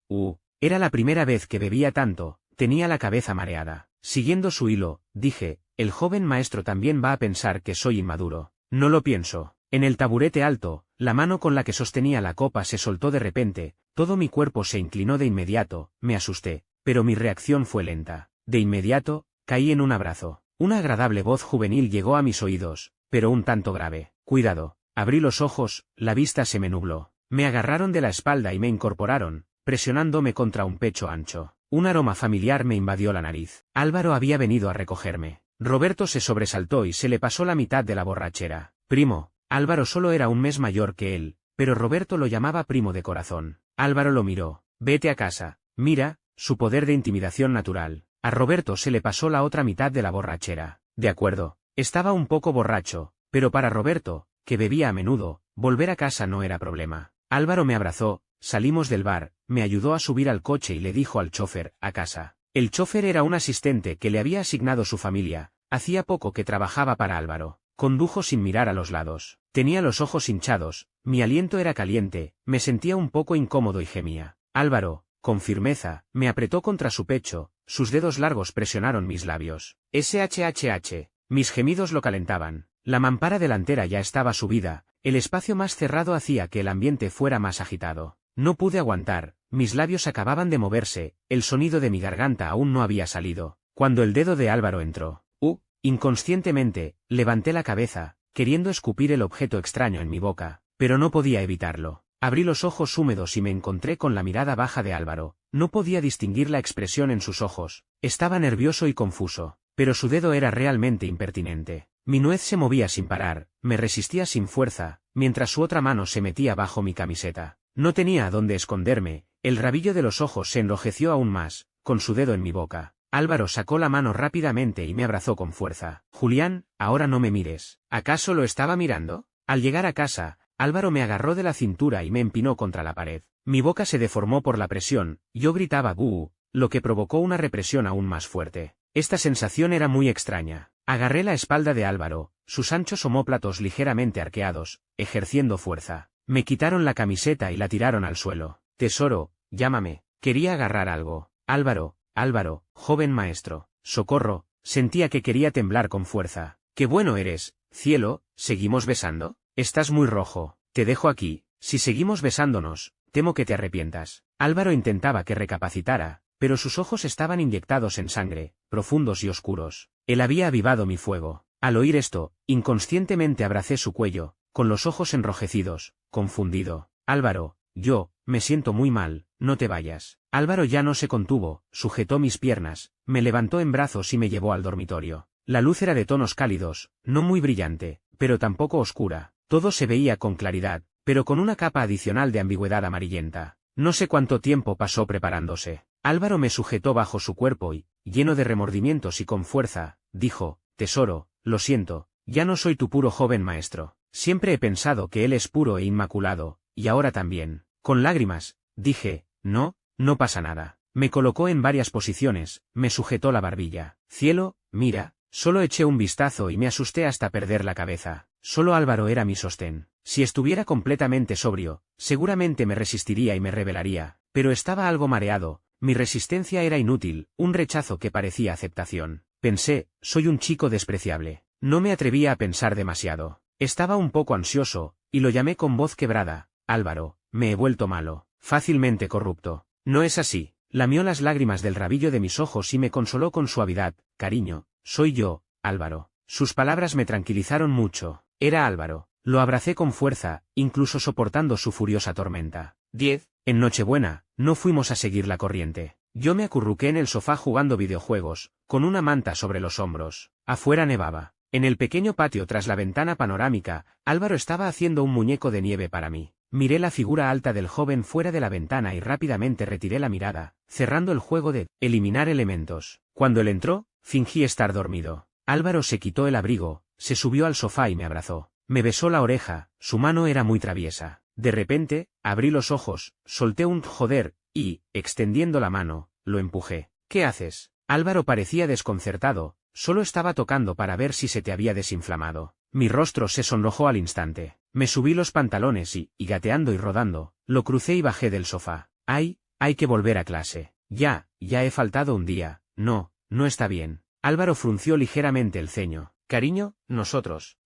S1: Era la primera vez que bebía tanto, tenía la cabeza mareada. Siguiendo su hilo, dije, el joven maestro también va a pensar que soy inmaduro. No lo pienso. En el taburete alto, la mano con la que sostenía la copa se soltó de repente, todo mi cuerpo se inclinó de inmediato, me asusté, pero mi reacción fue lenta. De inmediato, caí en un abrazo. Una agradable voz juvenil llegó a mis oídos, pero un tanto grave. Cuidado. Abrí los ojos, la vista se me nubló. Me agarraron de la espalda y me incorporaron, presionándome contra un pecho ancho. Un aroma familiar me invadió la nariz. Álvaro había venido a recogerme. Roberto se sobresaltó y se le pasó la mitad de la borrachera. Primo, Álvaro solo era un mes mayor que él, pero Roberto lo llamaba primo de corazón. Álvaro lo miró. Vete a casa. Mira, su poder de intimidación natural. A Roberto se le pasó la otra mitad de la borrachera. De acuerdo, estaba un poco borracho, pero para Roberto, que bebía a menudo, volver a casa no era problema. Álvaro me abrazó, salimos del bar, me ayudó a subir al coche y le dijo al chofer, a casa. El chofer era un asistente que le había asignado su familia, hacía poco que trabajaba para Álvaro. Condujo sin mirar a los lados. Tenía los ojos hinchados, mi aliento era caliente, me sentía un poco incómodo y gemía. Álvaro, con firmeza, me apretó contra su pecho, sus dedos largos presionaron mis labios. SHHH, mis gemidos lo calentaban. La mampara delantera ya estaba subida, el espacio más cerrado hacía que el ambiente fuera más agitado. No pude aguantar, mis labios acababan de moverse, el sonido de mi garganta aún no había salido, cuando el dedo de Álvaro entró. Inconscientemente, levanté la cabeza, queriendo escupir el objeto extraño en mi boca, pero no podía evitarlo. Abrí los ojos húmedos y me encontré con la mirada baja de Álvaro. No podía distinguir la expresión en sus ojos. Estaba nervioso y confuso, pero su dedo era realmente impertinente. Mi nuez se movía sin parar, me resistía sin fuerza, mientras su otra mano se metía bajo mi camiseta. No tenía a dónde esconderme, el rabillo de los ojos se enrojeció aún más, con su dedo en mi boca. Álvaro sacó la mano rápidamente y me abrazó con fuerza. Julián, ahora no me mires. ¿Acaso lo estaba mirando? Al llegar a casa, Álvaro me agarró de la cintura y me empinó contra la pared. Mi boca se deformó por la presión, yo gritaba "buh", lo que provocó una represión aún más fuerte. Esta sensación era muy extraña. Agarré la espalda de Álvaro, sus anchos omóplatos ligeramente arqueados, ejerciendo fuerza. Me quitaron la camiseta y la tiraron al suelo. Tesoro, llámame. Quería agarrar algo. Álvaro, joven maestro, socorro, sentía que quería temblar con fuerza. ¡Qué bueno eres, cielo! ¿Seguimos besando? Estás muy rojo, te dejo aquí, si seguimos besándonos, temo que te arrepientas. Álvaro intentaba que recapacitara, pero sus ojos estaban inyectados en sangre, profundos y oscuros. Él había avivado mi fuego. Al oír esto, inconscientemente abracé su cuello, con los ojos enrojecidos, confundido. Álvaro, me siento muy mal, no te vayas. Álvaro ya no se contuvo, sujetó mis piernas, me levantó en brazos y me llevó al dormitorio. La luz era de tonos cálidos, no muy brillante, pero tampoco oscura. Todo se veía con claridad, pero con una capa adicional de ambigüedad amarillenta. No sé cuánto tiempo pasó preparándose. Álvaro me sujetó bajo su cuerpo y, lleno de remordimientos y con fuerza, dijo, tesoro, lo siento, ya no soy tu puro joven maestro. Siempre he pensado que él es puro e inmaculado, y ahora también. Con lágrimas, dije, no pasa nada. Me colocó en varias posiciones, me sujetó la barbilla. Cielo, mira, solo eché un vistazo y me asusté hasta perder la cabeza. Solo Álvaro era mi sostén. Si estuviera completamente sobrio, seguramente me resistiría y me rebelaría, pero estaba algo mareado, mi resistencia era inútil, un rechazo que parecía aceptación. Pensé, soy un chico despreciable. No me atrevía a pensar demasiado. Estaba un poco ansioso, y lo llamé con voz quebrada. Álvaro, me he vuelto malo, fácilmente corrupto. No es así. Lamió las lágrimas del rabillo de mis ojos y me consoló con suavidad. Cariño, soy yo, Álvaro. Sus palabras me tranquilizaron mucho. Era Álvaro. Lo abracé con fuerza, incluso soportando su furiosa tormenta. 10. En Nochebuena, no fuimos a seguir la corriente. Yo me acurruqué en el sofá jugando videojuegos, con una manta sobre los hombros. Afuera nevaba. En el pequeño patio tras la ventana panorámica, Álvaro estaba haciendo un muñeco de nieve para mí. Miré la figura alta del joven fuera de la ventana y rápidamente retiré la mirada, cerrando el juego de eliminar elementos. Cuando él entró, fingí estar dormido. Álvaro se quitó el abrigo, se subió al sofá y me abrazó. Me besó la oreja, su mano era muy traviesa. De repente, abrí los ojos, solté un joder, y, extendiendo la mano, lo empujé. ¿Qué haces? Álvaro parecía desconcertado, solo estaba tocando para ver si se te había desinflamado. Mi rostro se sonrojó al instante. Me subí los pantalones y, gateando y rodando, lo crucé y bajé del sofá. Hay que volver a clase. Ya he faltado un día. No está bien. Álvaro frunció ligeramente el ceño. Cariño, nosotros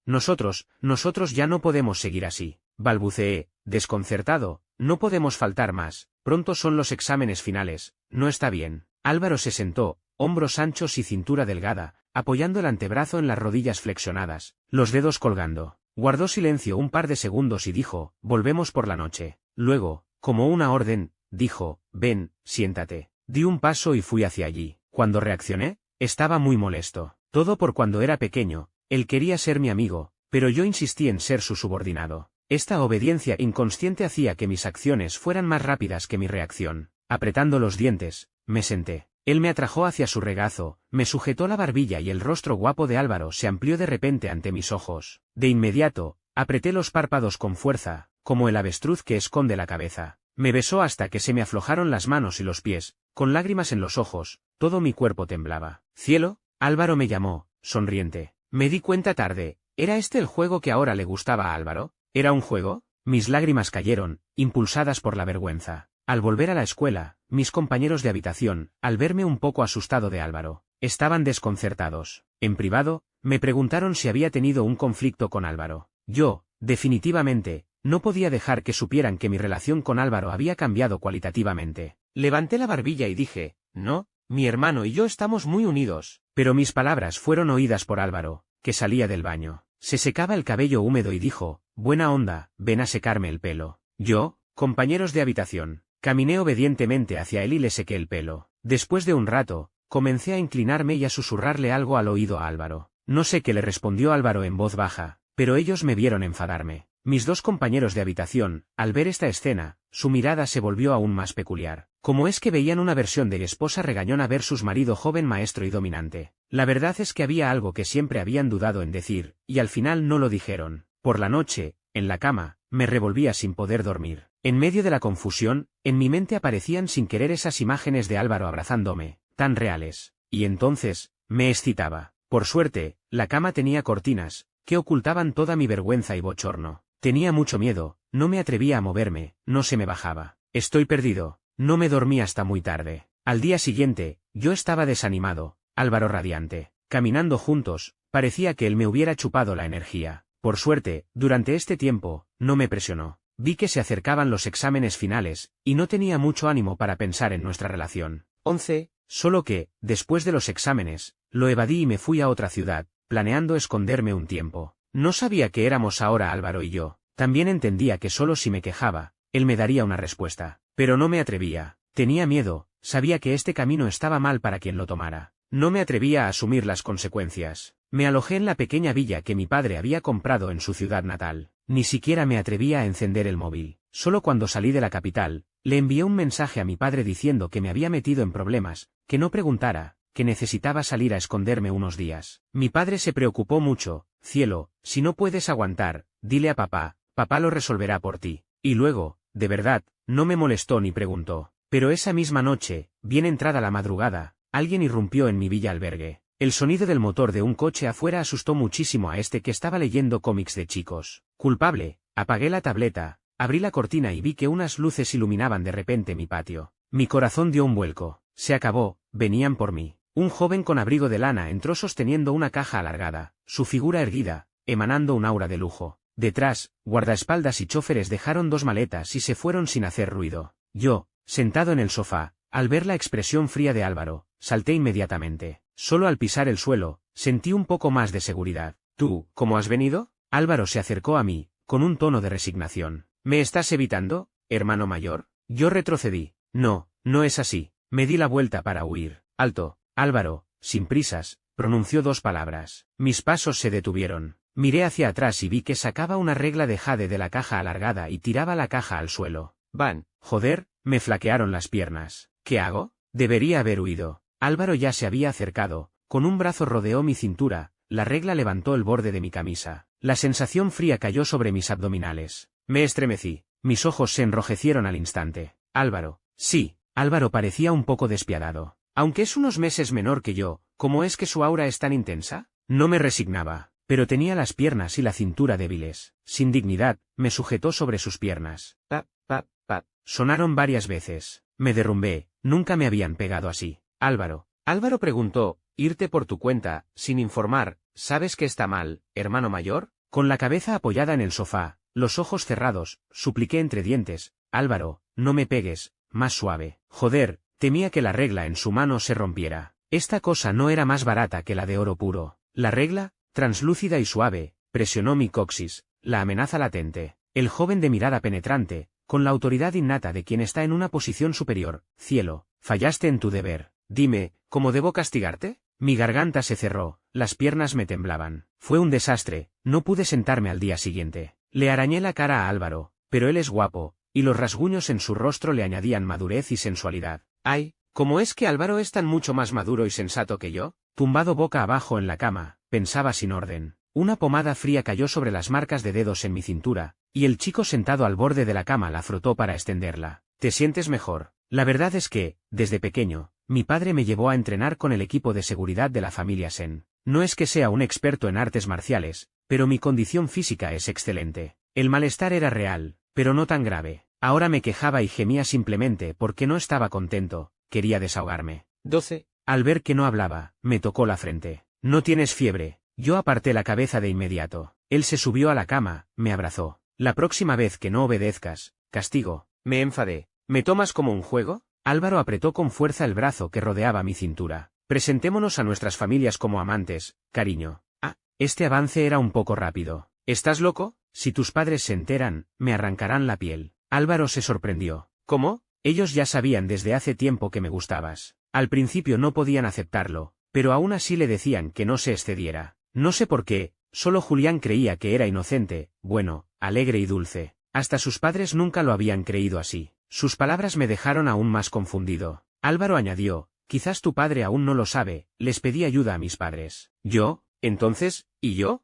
S1: ya no podemos seguir así. Balbuceé, desconcertado, no podemos faltar más, pronto son los exámenes finales, no está bien. Álvaro se sentó, hombros anchos y cintura delgada, apoyando el antebrazo en las rodillas flexionadas, los dedos colgando. Guardó silencio un par de segundos y dijo, volvemos por la noche. Luego, como una orden, dijo, ven, siéntate. Di un paso y fui hacia allí. Cuando reaccioné, estaba muy molesto. Todo por cuando era pequeño, él quería ser mi amigo, pero yo insistí en ser su subordinado. Esta obediencia inconsciente hacía que mis acciones fueran más rápidas que mi reacción. Apretando los dientes, me senté. Él me atrajo hacia su regazo, me sujetó la barbilla y el rostro guapo de Álvaro se amplió de repente ante mis ojos. De inmediato, apreté los párpados con fuerza, como el avestruz que esconde la cabeza. Me besó hasta que se me aflojaron las manos y los pies, con lágrimas en los ojos, todo mi cuerpo temblaba. «Cielo», Álvaro me llamó, sonriente. Me di cuenta tarde, ¿era este el juego que ahora le gustaba a Álvaro? ¿Era un juego? Mis lágrimas cayeron, impulsadas por la vergüenza. Al volver a la escuela, mis compañeros de habitación, al verme un poco asustado de Álvaro, estaban desconcertados. En privado, me preguntaron si había tenido un conflicto con Álvaro. Yo, definitivamente, no podía dejar que supieran que mi relación con Álvaro había cambiado cualitativamente. Levanté la barbilla y dije, no, mi hermano y yo estamos muy unidos. Pero mis palabras fueron oídas por Álvaro, que salía del baño. Se secaba el cabello húmedo y dijo, buena onda, ven a secarme el pelo. Yo, compañeros de habitación, caminé obedientemente hacia él y le sequé el pelo. Después de un rato, comencé a inclinarme y a susurrarle algo al oído a Álvaro. No sé qué le respondió Álvaro en voz baja, pero ellos me vieron enfadarme. Mis dos compañeros de habitación, al ver esta escena, su mirada se volvió aún más peculiar. Como es que veían una versión de esposa regañona versus marido joven maestro y dominante. La verdad es que había algo que siempre habían dudado en decir, y al final no lo dijeron. Por la noche, en la cama, me revolvía sin poder dormir. En medio de la confusión, en mi mente aparecían sin querer esas imágenes de Álvaro abrazándome, tan reales. Y entonces, me excitaba. Por suerte, la cama tenía cortinas, que ocultaban toda mi vergüenza y bochorno. Tenía mucho miedo, no me atrevía a moverme, no se me bajaba. Estoy perdido, no me dormí hasta muy tarde. Al día siguiente, yo estaba desanimado, Álvaro radiante. Caminando juntos, parecía que él me hubiera chupado la energía. Por suerte, durante este tiempo, no me presionó. Vi que se acercaban los exámenes finales, y no tenía mucho ánimo para pensar en nuestra relación. 11. Solo que, después de los exámenes, lo evadí y me fui a otra ciudad, planeando esconderme un tiempo. No sabía que éramos ahora Álvaro y yo. También entendía que solo si me quejaba, él me daría una respuesta. Pero no me atrevía. Tenía miedo, sabía que este camino estaba mal para quien lo tomara. No me atrevía a asumir las consecuencias. Me alojé en la pequeña villa que mi padre había comprado en su ciudad natal. Ni siquiera me atrevía a encender el móvil. Solo cuando salí de la capital, le envié un mensaje a mi padre diciendo que me había metido en problemas, que no preguntara, que necesitaba salir a esconderme unos días. Mi padre se preocupó mucho. Cielo, si no puedes aguantar, dile a papá, papá lo resolverá por ti. Y luego, de verdad, no me molestó ni preguntó. Pero esa misma noche, bien entrada la madrugada, alguien irrumpió en mi villa albergue. El sonido del motor de un coche afuera asustó muchísimo a este que estaba leyendo cómics de chicos. Culpable, apagué la tableta, abrí la cortina y vi que unas luces iluminaban de repente mi patio. Mi corazón dio un vuelco. Se acabó, venían por mí. Un joven con abrigo de lana entró sosteniendo una caja alargada, su figura erguida, emanando un aura de lujo. Detrás, guardaespaldas y choferes dejaron dos maletas y se fueron sin hacer ruido. Yo, sentado en el sofá, al ver la expresión fría de Álvaro, salté inmediatamente. Solo al pisar el suelo, sentí un poco más de seguridad. ¿Tú, cómo has venido? Álvaro se acercó a mí, con un tono de resignación. ¿Me estás evitando, hermano mayor? Yo retrocedí. No, no es así. Me di la vuelta para huir. Alto. Álvaro, sin prisas, pronunció dos palabras. Mis pasos se detuvieron. Miré hacia atrás y vi que sacaba una regla de jade de la caja alargada y tiraba la caja al suelo. Van, joder, me flaquearon las piernas. ¿Qué hago? Debería haber huido. Álvaro ya se había acercado, con un brazo rodeó mi cintura, la regla levantó el borde de mi camisa. La sensación fría cayó sobre mis abdominales. Me estremecí. Mis ojos se enrojecieron al instante. Álvaro. Sí, Álvaro parecía un poco despiadado. Aunque es unos meses menor que yo, ¿cómo es que su aura es tan intensa? No me resignaba, pero tenía las piernas y la cintura débiles. Sin dignidad, me sujetó sobre sus piernas. Pap, pap, pap. Sonaron varias veces. Me derrumbé, nunca me habían pegado así. Álvaro. Álvaro preguntó, irte por tu cuenta, sin informar, ¿sabes que está mal, hermano mayor? Con la cabeza apoyada en el sofá, los ojos cerrados, supliqué entre dientes, Álvaro, no me pegues, más suave. Joder. Temía que la regla en su mano se rompiera. Esta cosa no era más barata que la de oro puro. La regla, translúcida y suave, presionó mi coxis, la amenaza latente. El joven de mirada penetrante, con la autoridad innata de quien está en una posición superior. Cielo, fallaste en tu deber. Dime, ¿cómo debo castigarte? Mi garganta se cerró, las piernas me temblaban. Fue un desastre, no pude sentarme al día siguiente. Le arañé la cara a Álvaro, pero él es guapo, y los rasguños en su rostro le añadían madurez y sensualidad. ¡Ay! ¿Cómo es que Álvaro es tan mucho más maduro y sensato que yo? Tumbado boca abajo en la cama, pensaba sin orden. Una pomada fría cayó sobre las marcas de dedos en mi cintura, y el chico sentado al borde de la cama la frotó para extenderla. ¿Te sientes mejor? La verdad es que, desde pequeño, mi padre me llevó a entrenar con el equipo de seguridad de la familia Sen. No es que sea un experto en artes marciales, pero mi condición física es excelente. El malestar era real, pero no tan grave. Ahora me quejaba y gemía simplemente porque no estaba contento, quería desahogarme. 12. Al ver que no hablaba, me tocó la frente. ¿No tienes fiebre? Yo aparté la cabeza de inmediato. Él se subió a la cama, me abrazó. La próxima vez que no obedezcas, castigo. Me enfadé. ¿Me tomas como un juego? Álvaro apretó con fuerza el brazo que rodeaba mi cintura. Presentémonos a nuestras familias como amantes, cariño. Ah, este avance era un poco rápido. ¿Estás loco? Si tus padres se enteran, me arrancarán la piel. Álvaro se sorprendió. ¿Cómo? Ellos ya sabían desde hace tiempo que me gustabas. Al principio no podían aceptarlo, pero aún así le decían que no se excediera. No sé por qué, solo Julián creía que era inocente, bueno, alegre y dulce. Hasta sus padres nunca lo habían creído así. Sus palabras me dejaron aún más confundido. Álvaro añadió, quizás tu padre aún no lo sabe, les pedí ayuda a mis padres. ¿Yo? Entonces, ¿y yo?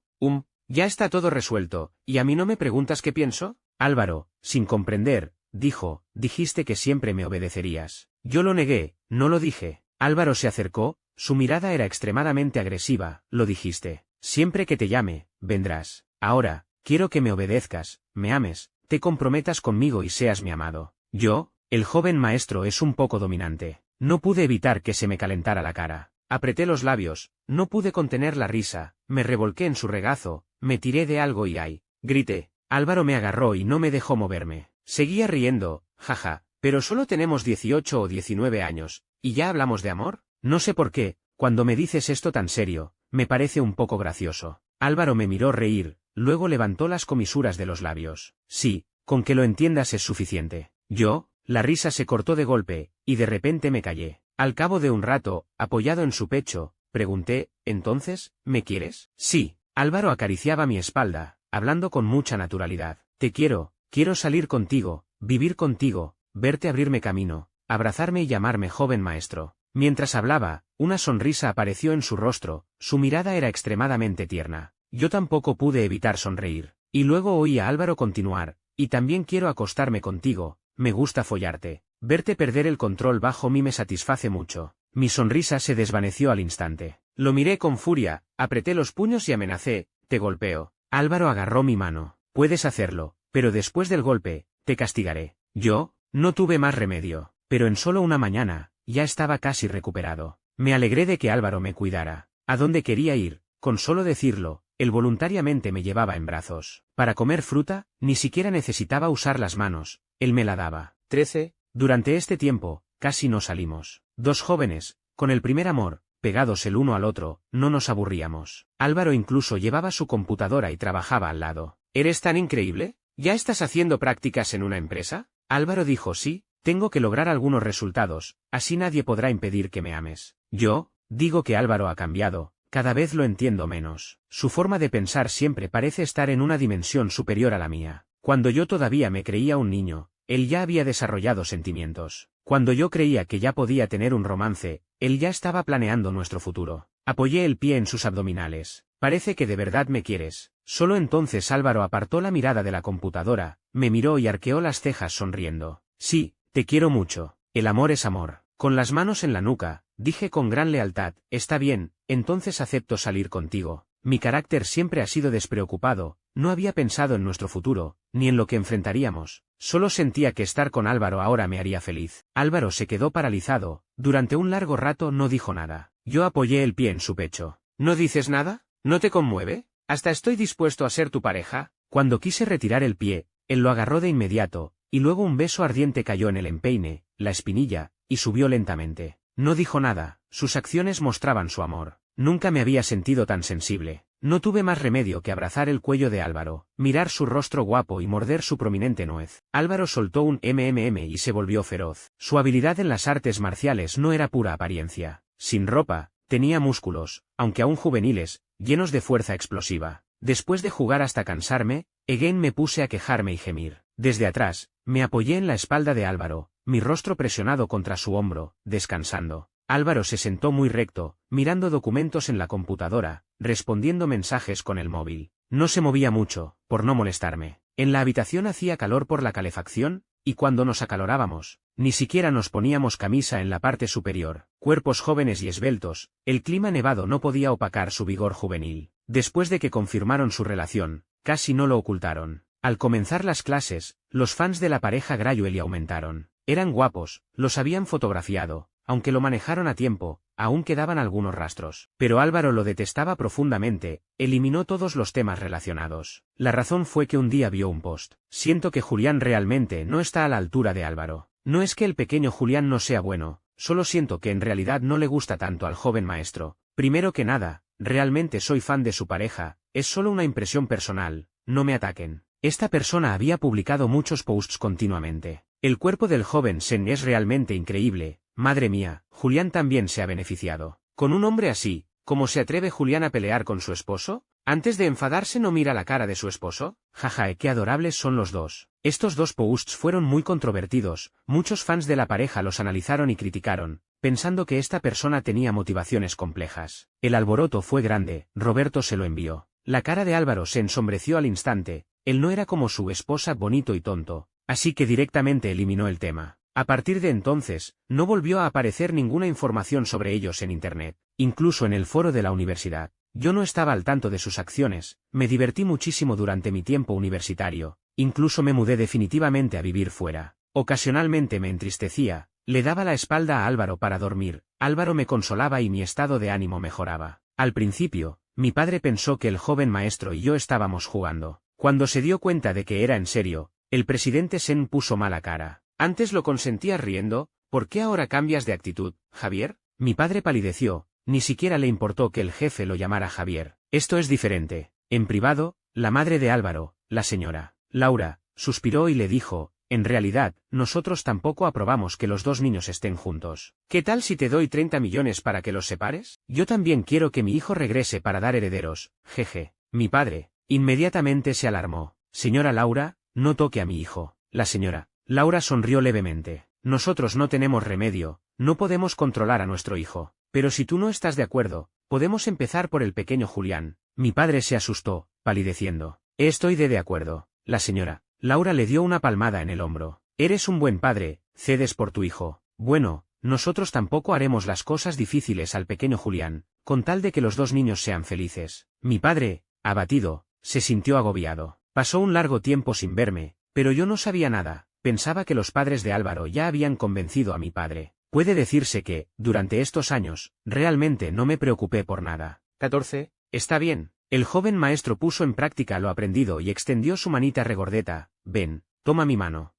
S1: Ya está todo resuelto, ¿y a mí no me preguntas qué pienso? Álvaro, sin comprender, dijo, dijiste que siempre me obedecerías. Yo lo negué, no lo dije. Álvaro se acercó, su mirada era extremadamente agresiva, lo dijiste. Siempre que te llame, vendrás. Ahora, quiero que me obedezcas, me ames, te comprometas conmigo y seas mi amado. Yo, el joven maestro es un poco dominante. No pude evitar que se me calentara la cara. Apreté los labios, no pude contener la risa, me revolqué en su regazo, me tiré de algo y ¡ay! Grité. Álvaro me agarró y no me dejó moverme. Seguía riendo, jaja, pero solo tenemos 18 o 19 años, ¿y ya hablamos de amor? No sé por qué, cuando me dices esto tan serio, me parece un poco gracioso. Álvaro me miró reír, luego levantó las comisuras de los labios. Sí, con que lo entiendas es suficiente. Yo, la risa se cortó de golpe, y de repente me callé. Al cabo de un rato, apoyado en su pecho, pregunté, ¿entonces, me quieres? Sí. Álvaro acariciaba mi espalda, hablando con mucha naturalidad. Te quiero salir contigo, vivir contigo, verte abrirme camino, abrazarme y llamarme joven maestro. Mientras hablaba, una sonrisa apareció en su rostro, su mirada era extremadamente tierna. Yo tampoco pude evitar sonreír. Y luego oí a Álvaro continuar, y también quiero acostarme contigo, me gusta follarte. Verte perder el control bajo mí me satisface mucho. Mi sonrisa se desvaneció al instante. Lo miré con furia, apreté los puños y amenacé, te golpeo. Álvaro agarró mi mano. Puedes hacerlo, pero después del golpe, te castigaré. Yo, no tuve más remedio, pero en solo una mañana, ya estaba casi recuperado. Me alegré de que Álvaro me cuidara. ¿A dónde quería ir? Con solo decirlo, él voluntariamente me llevaba en brazos. Para comer fruta, ni siquiera necesitaba usar las manos, él me la daba. 13. Durante este tiempo, casi no salimos. Dos jóvenes, con el primer amor, pegados el uno al otro, no nos aburríamos. Álvaro incluso llevaba su computadora y trabajaba al lado. ¿Eres tan increíble? ¿Ya estás haciendo prácticas en una empresa? Álvaro dijo sí, tengo que lograr algunos resultados, así nadie podrá impedir que me ames. Yo, digo que Álvaro ha cambiado, cada vez lo entiendo menos. Su forma de pensar siempre parece estar en una dimensión superior a la mía. Cuando yo todavía me creía un niño, él ya había desarrollado sentimientos. Cuando yo creía que ya podía tener un romance, él ya estaba planeando nuestro futuro. Apoyé el pie en sus abdominales. Parece que de verdad me quieres. Solo entonces Álvaro apartó la mirada de la computadora, me miró y arqueó las cejas sonriendo. Sí, te quiero mucho. El amor es amor. Con las manos en la nuca, dije con gran lealtad, está bien, entonces acepto salir contigo. Mi carácter siempre ha sido despreocupado, no había pensado en nuestro futuro, ni en lo que enfrentaríamos. Solo sentía que estar con Álvaro ahora me haría feliz. Álvaro se quedó paralizado, durante un largo rato no dijo nada. Yo apoyé el pie en su pecho. ¿No dices nada? ¿No te conmueve? Hasta estoy dispuesto a ser tu pareja. Cuando quise retirar el pie, él lo agarró de inmediato, y luego un beso ardiente cayó en el empeine, la espinilla, y subió lentamente. No dijo nada, sus acciones mostraban su amor. Nunca me había sentido tan sensible. No tuve más remedio que abrazar el cuello de Álvaro, mirar su rostro guapo y morder su prominente nuez. Álvaro soltó un y se volvió feroz. Su habilidad en las artes marciales no era pura apariencia. Sin ropa, tenía músculos, aunque aún juveniles, llenos de fuerza explosiva. Después de jugar hasta cansarme, again me puse a quejarme y gemir. Desde atrás, me apoyé en la espalda de Álvaro, mi rostro presionado contra su hombro, descansando. Álvaro se sentó muy recto, mirando documentos en la computadora, respondiendo mensajes con el móvil. No se movía mucho, por no molestarme. En la habitación hacía calor por la calefacción, y cuando nos acalorábamos, ni siquiera nos poníamos camisa en la parte superior. Cuerpos jóvenes y esbeltos, el clima nevado no podía opacar su vigor juvenil. Después de que confirmaron su relación, casi no lo ocultaron. Al comenzar las clases, los fans de la pareja Grayueli aumentaron. Eran guapos, los habían fotografiado, aunque lo manejaron a tiempo, aún quedaban algunos rastros. Pero Álvaro lo detestaba profundamente, eliminó todos los temas relacionados. La razón fue que un día vio un post. Siento que Julián realmente no está a la altura de Álvaro. No es que el pequeño Julián no sea bueno, solo siento que en realidad no le gusta tanto al joven maestro. Primero que nada, realmente soy fan de su pareja, es solo una impresión personal, no me ataquen. Esta persona había publicado muchos posts continuamente. El cuerpo del joven Sen es realmente increíble, madre mía, Julián también se ha beneficiado. Con un hombre así, ¿cómo se atreve Julián a pelear con su esposo? Antes de enfadarse no mira la cara de su esposo. Jaja, qué adorables son los dos. Estos dos posts fueron muy controvertidos, muchos fans de la pareja los analizaron y criticaron, pensando que esta persona tenía motivaciones complejas. El alboroto fue grande, Roberto se lo envió. La cara de Álvaro se ensombreció al instante, él no era como su esposa bonito y tonto, así que directamente eliminó el tema. A partir de entonces, no volvió a aparecer ninguna información sobre ellos en Internet, incluso en el foro de la universidad. Yo no estaba al tanto de sus acciones, me divertí muchísimo durante mi tiempo universitario, incluso me mudé definitivamente a vivir fuera. Ocasionalmente me entristecía, le daba la espalda a Álvaro para dormir, Álvaro me consolaba y mi estado de ánimo mejoraba. Al principio, mi padre pensó que el joven maestro y yo estábamos jugando. Cuando se dio cuenta de que era en serio, el presidente Sen puso mala cara. Antes lo consentías riendo, ¿por qué ahora cambias de actitud, Javier? Mi padre palideció, ni siquiera le importó que el jefe lo llamara Javier. Esto es diferente. En privado, la madre de Álvaro, la señora Laura, suspiró y le dijo, en realidad, nosotros tampoco aprobamos que los dos niños estén juntos. ¿Qué tal si te doy 30 millones para que los separes? Yo también quiero que mi hijo regrese para dar herederos, jeje. Mi padre inmediatamente se alarmó. Señora Laura, no toque a mi hijo. La señora Laura sonrió levemente. Nosotros no tenemos remedio, no podemos controlar a nuestro hijo. Pero si tú no estás de acuerdo, podemos empezar por el pequeño Julián. Mi padre se asustó, palideciendo. Estoy de acuerdo. La señora Laura le dio una palmada en el hombro. Eres un buen padre, cedes por tu hijo. Bueno, nosotros tampoco haremos las cosas difíciles al pequeño Julián, con tal de que los dos niños sean felices. Mi padre, abatido, se sintió agobiado. Pasó un largo tiempo sin verme, pero yo no sabía nada. Pensaba que los padres de Álvaro ya habían convencido a mi padre. Puede decirse que, durante estos años, realmente no me preocupé por nada. 14. Está bien. El joven maestro puso en práctica lo aprendido y extendió su manita regordeta. Ven, toma mi mano.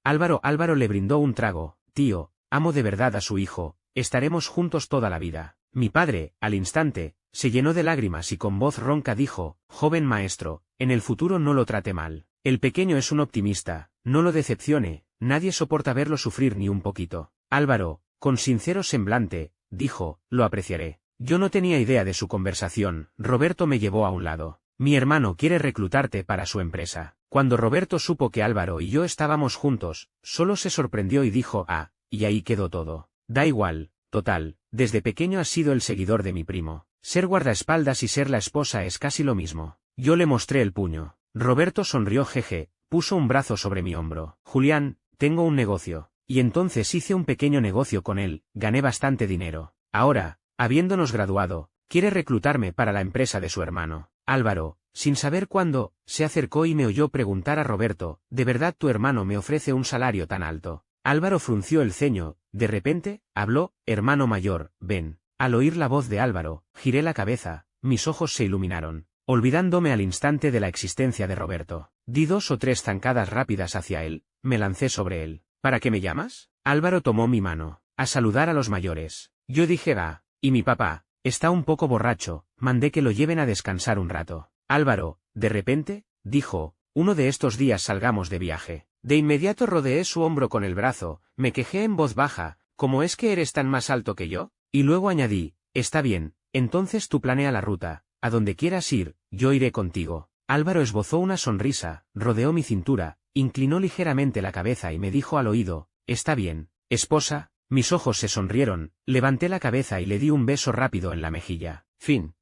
S1: Álvaro le brindó un trago. Tío, amo de verdad a su hijo, estaremos juntos toda la vida. Mi padre, al instante, se llenó de lágrimas y con voz ronca dijo, joven maestro, en el futuro no lo trate mal. El pequeño es un optimista, no lo decepcione, nadie soporta verlo sufrir ni un poquito. Álvaro, con sincero semblante, dijo, lo apreciaré. Yo no tenía idea de su conversación, Roberto me llevó a un lado. Mi hermano quiere reclutarte para su empresa. Cuando Roberto supo que Álvaro y yo estábamos juntos, solo se sorprendió y dijo, y ahí quedó todo. Da igual, total, desde pequeño has sido el seguidor de mi primo. Ser guardaespaldas y ser la esposa es casi lo mismo. Yo le mostré el puño. Roberto sonrió jeje, puso un brazo sobre mi hombro. Julián, tengo un negocio. Y entonces hice un pequeño negocio con él, gané bastante dinero. Ahora, habiéndonos graduado, quiere reclutarme para la empresa de su hermano. Álvaro, sin saber cuándo, se acercó y me oyó preguntar a Roberto, ¿de verdad tu hermano me ofrece un salario tan alto? Álvaro frunció el ceño, de repente, habló, hermano mayor, ven. Al oír la voz de Álvaro, giré la cabeza, mis ojos se iluminaron, olvidándome al instante de la existencia de Roberto. Di 2 o 3 zancadas rápidas hacia él, me lancé sobre él. ¿Para qué me llamas? Álvaro tomó mi mano, a saludar a los mayores. Yo dije, y mi papá, está un poco borracho, mandé que lo lleven a descansar un rato. Álvaro, de repente, dijo, uno de estos días salgamos de viaje. De inmediato rodeé su hombro con el brazo, me quejé en voz baja, ¿cómo es que eres tan más alto que yo? Y luego añadí, Está bien, entonces tú planea la ruta, a donde quieras ir, yo iré contigo. Álvaro esbozó una sonrisa, rodeó mi cintura, inclinó ligeramente la cabeza y me dijo al oído, está bien, esposa. Mis ojos se sonrieron, levanté la cabeza y le di un beso rápido en la mejilla. Fin.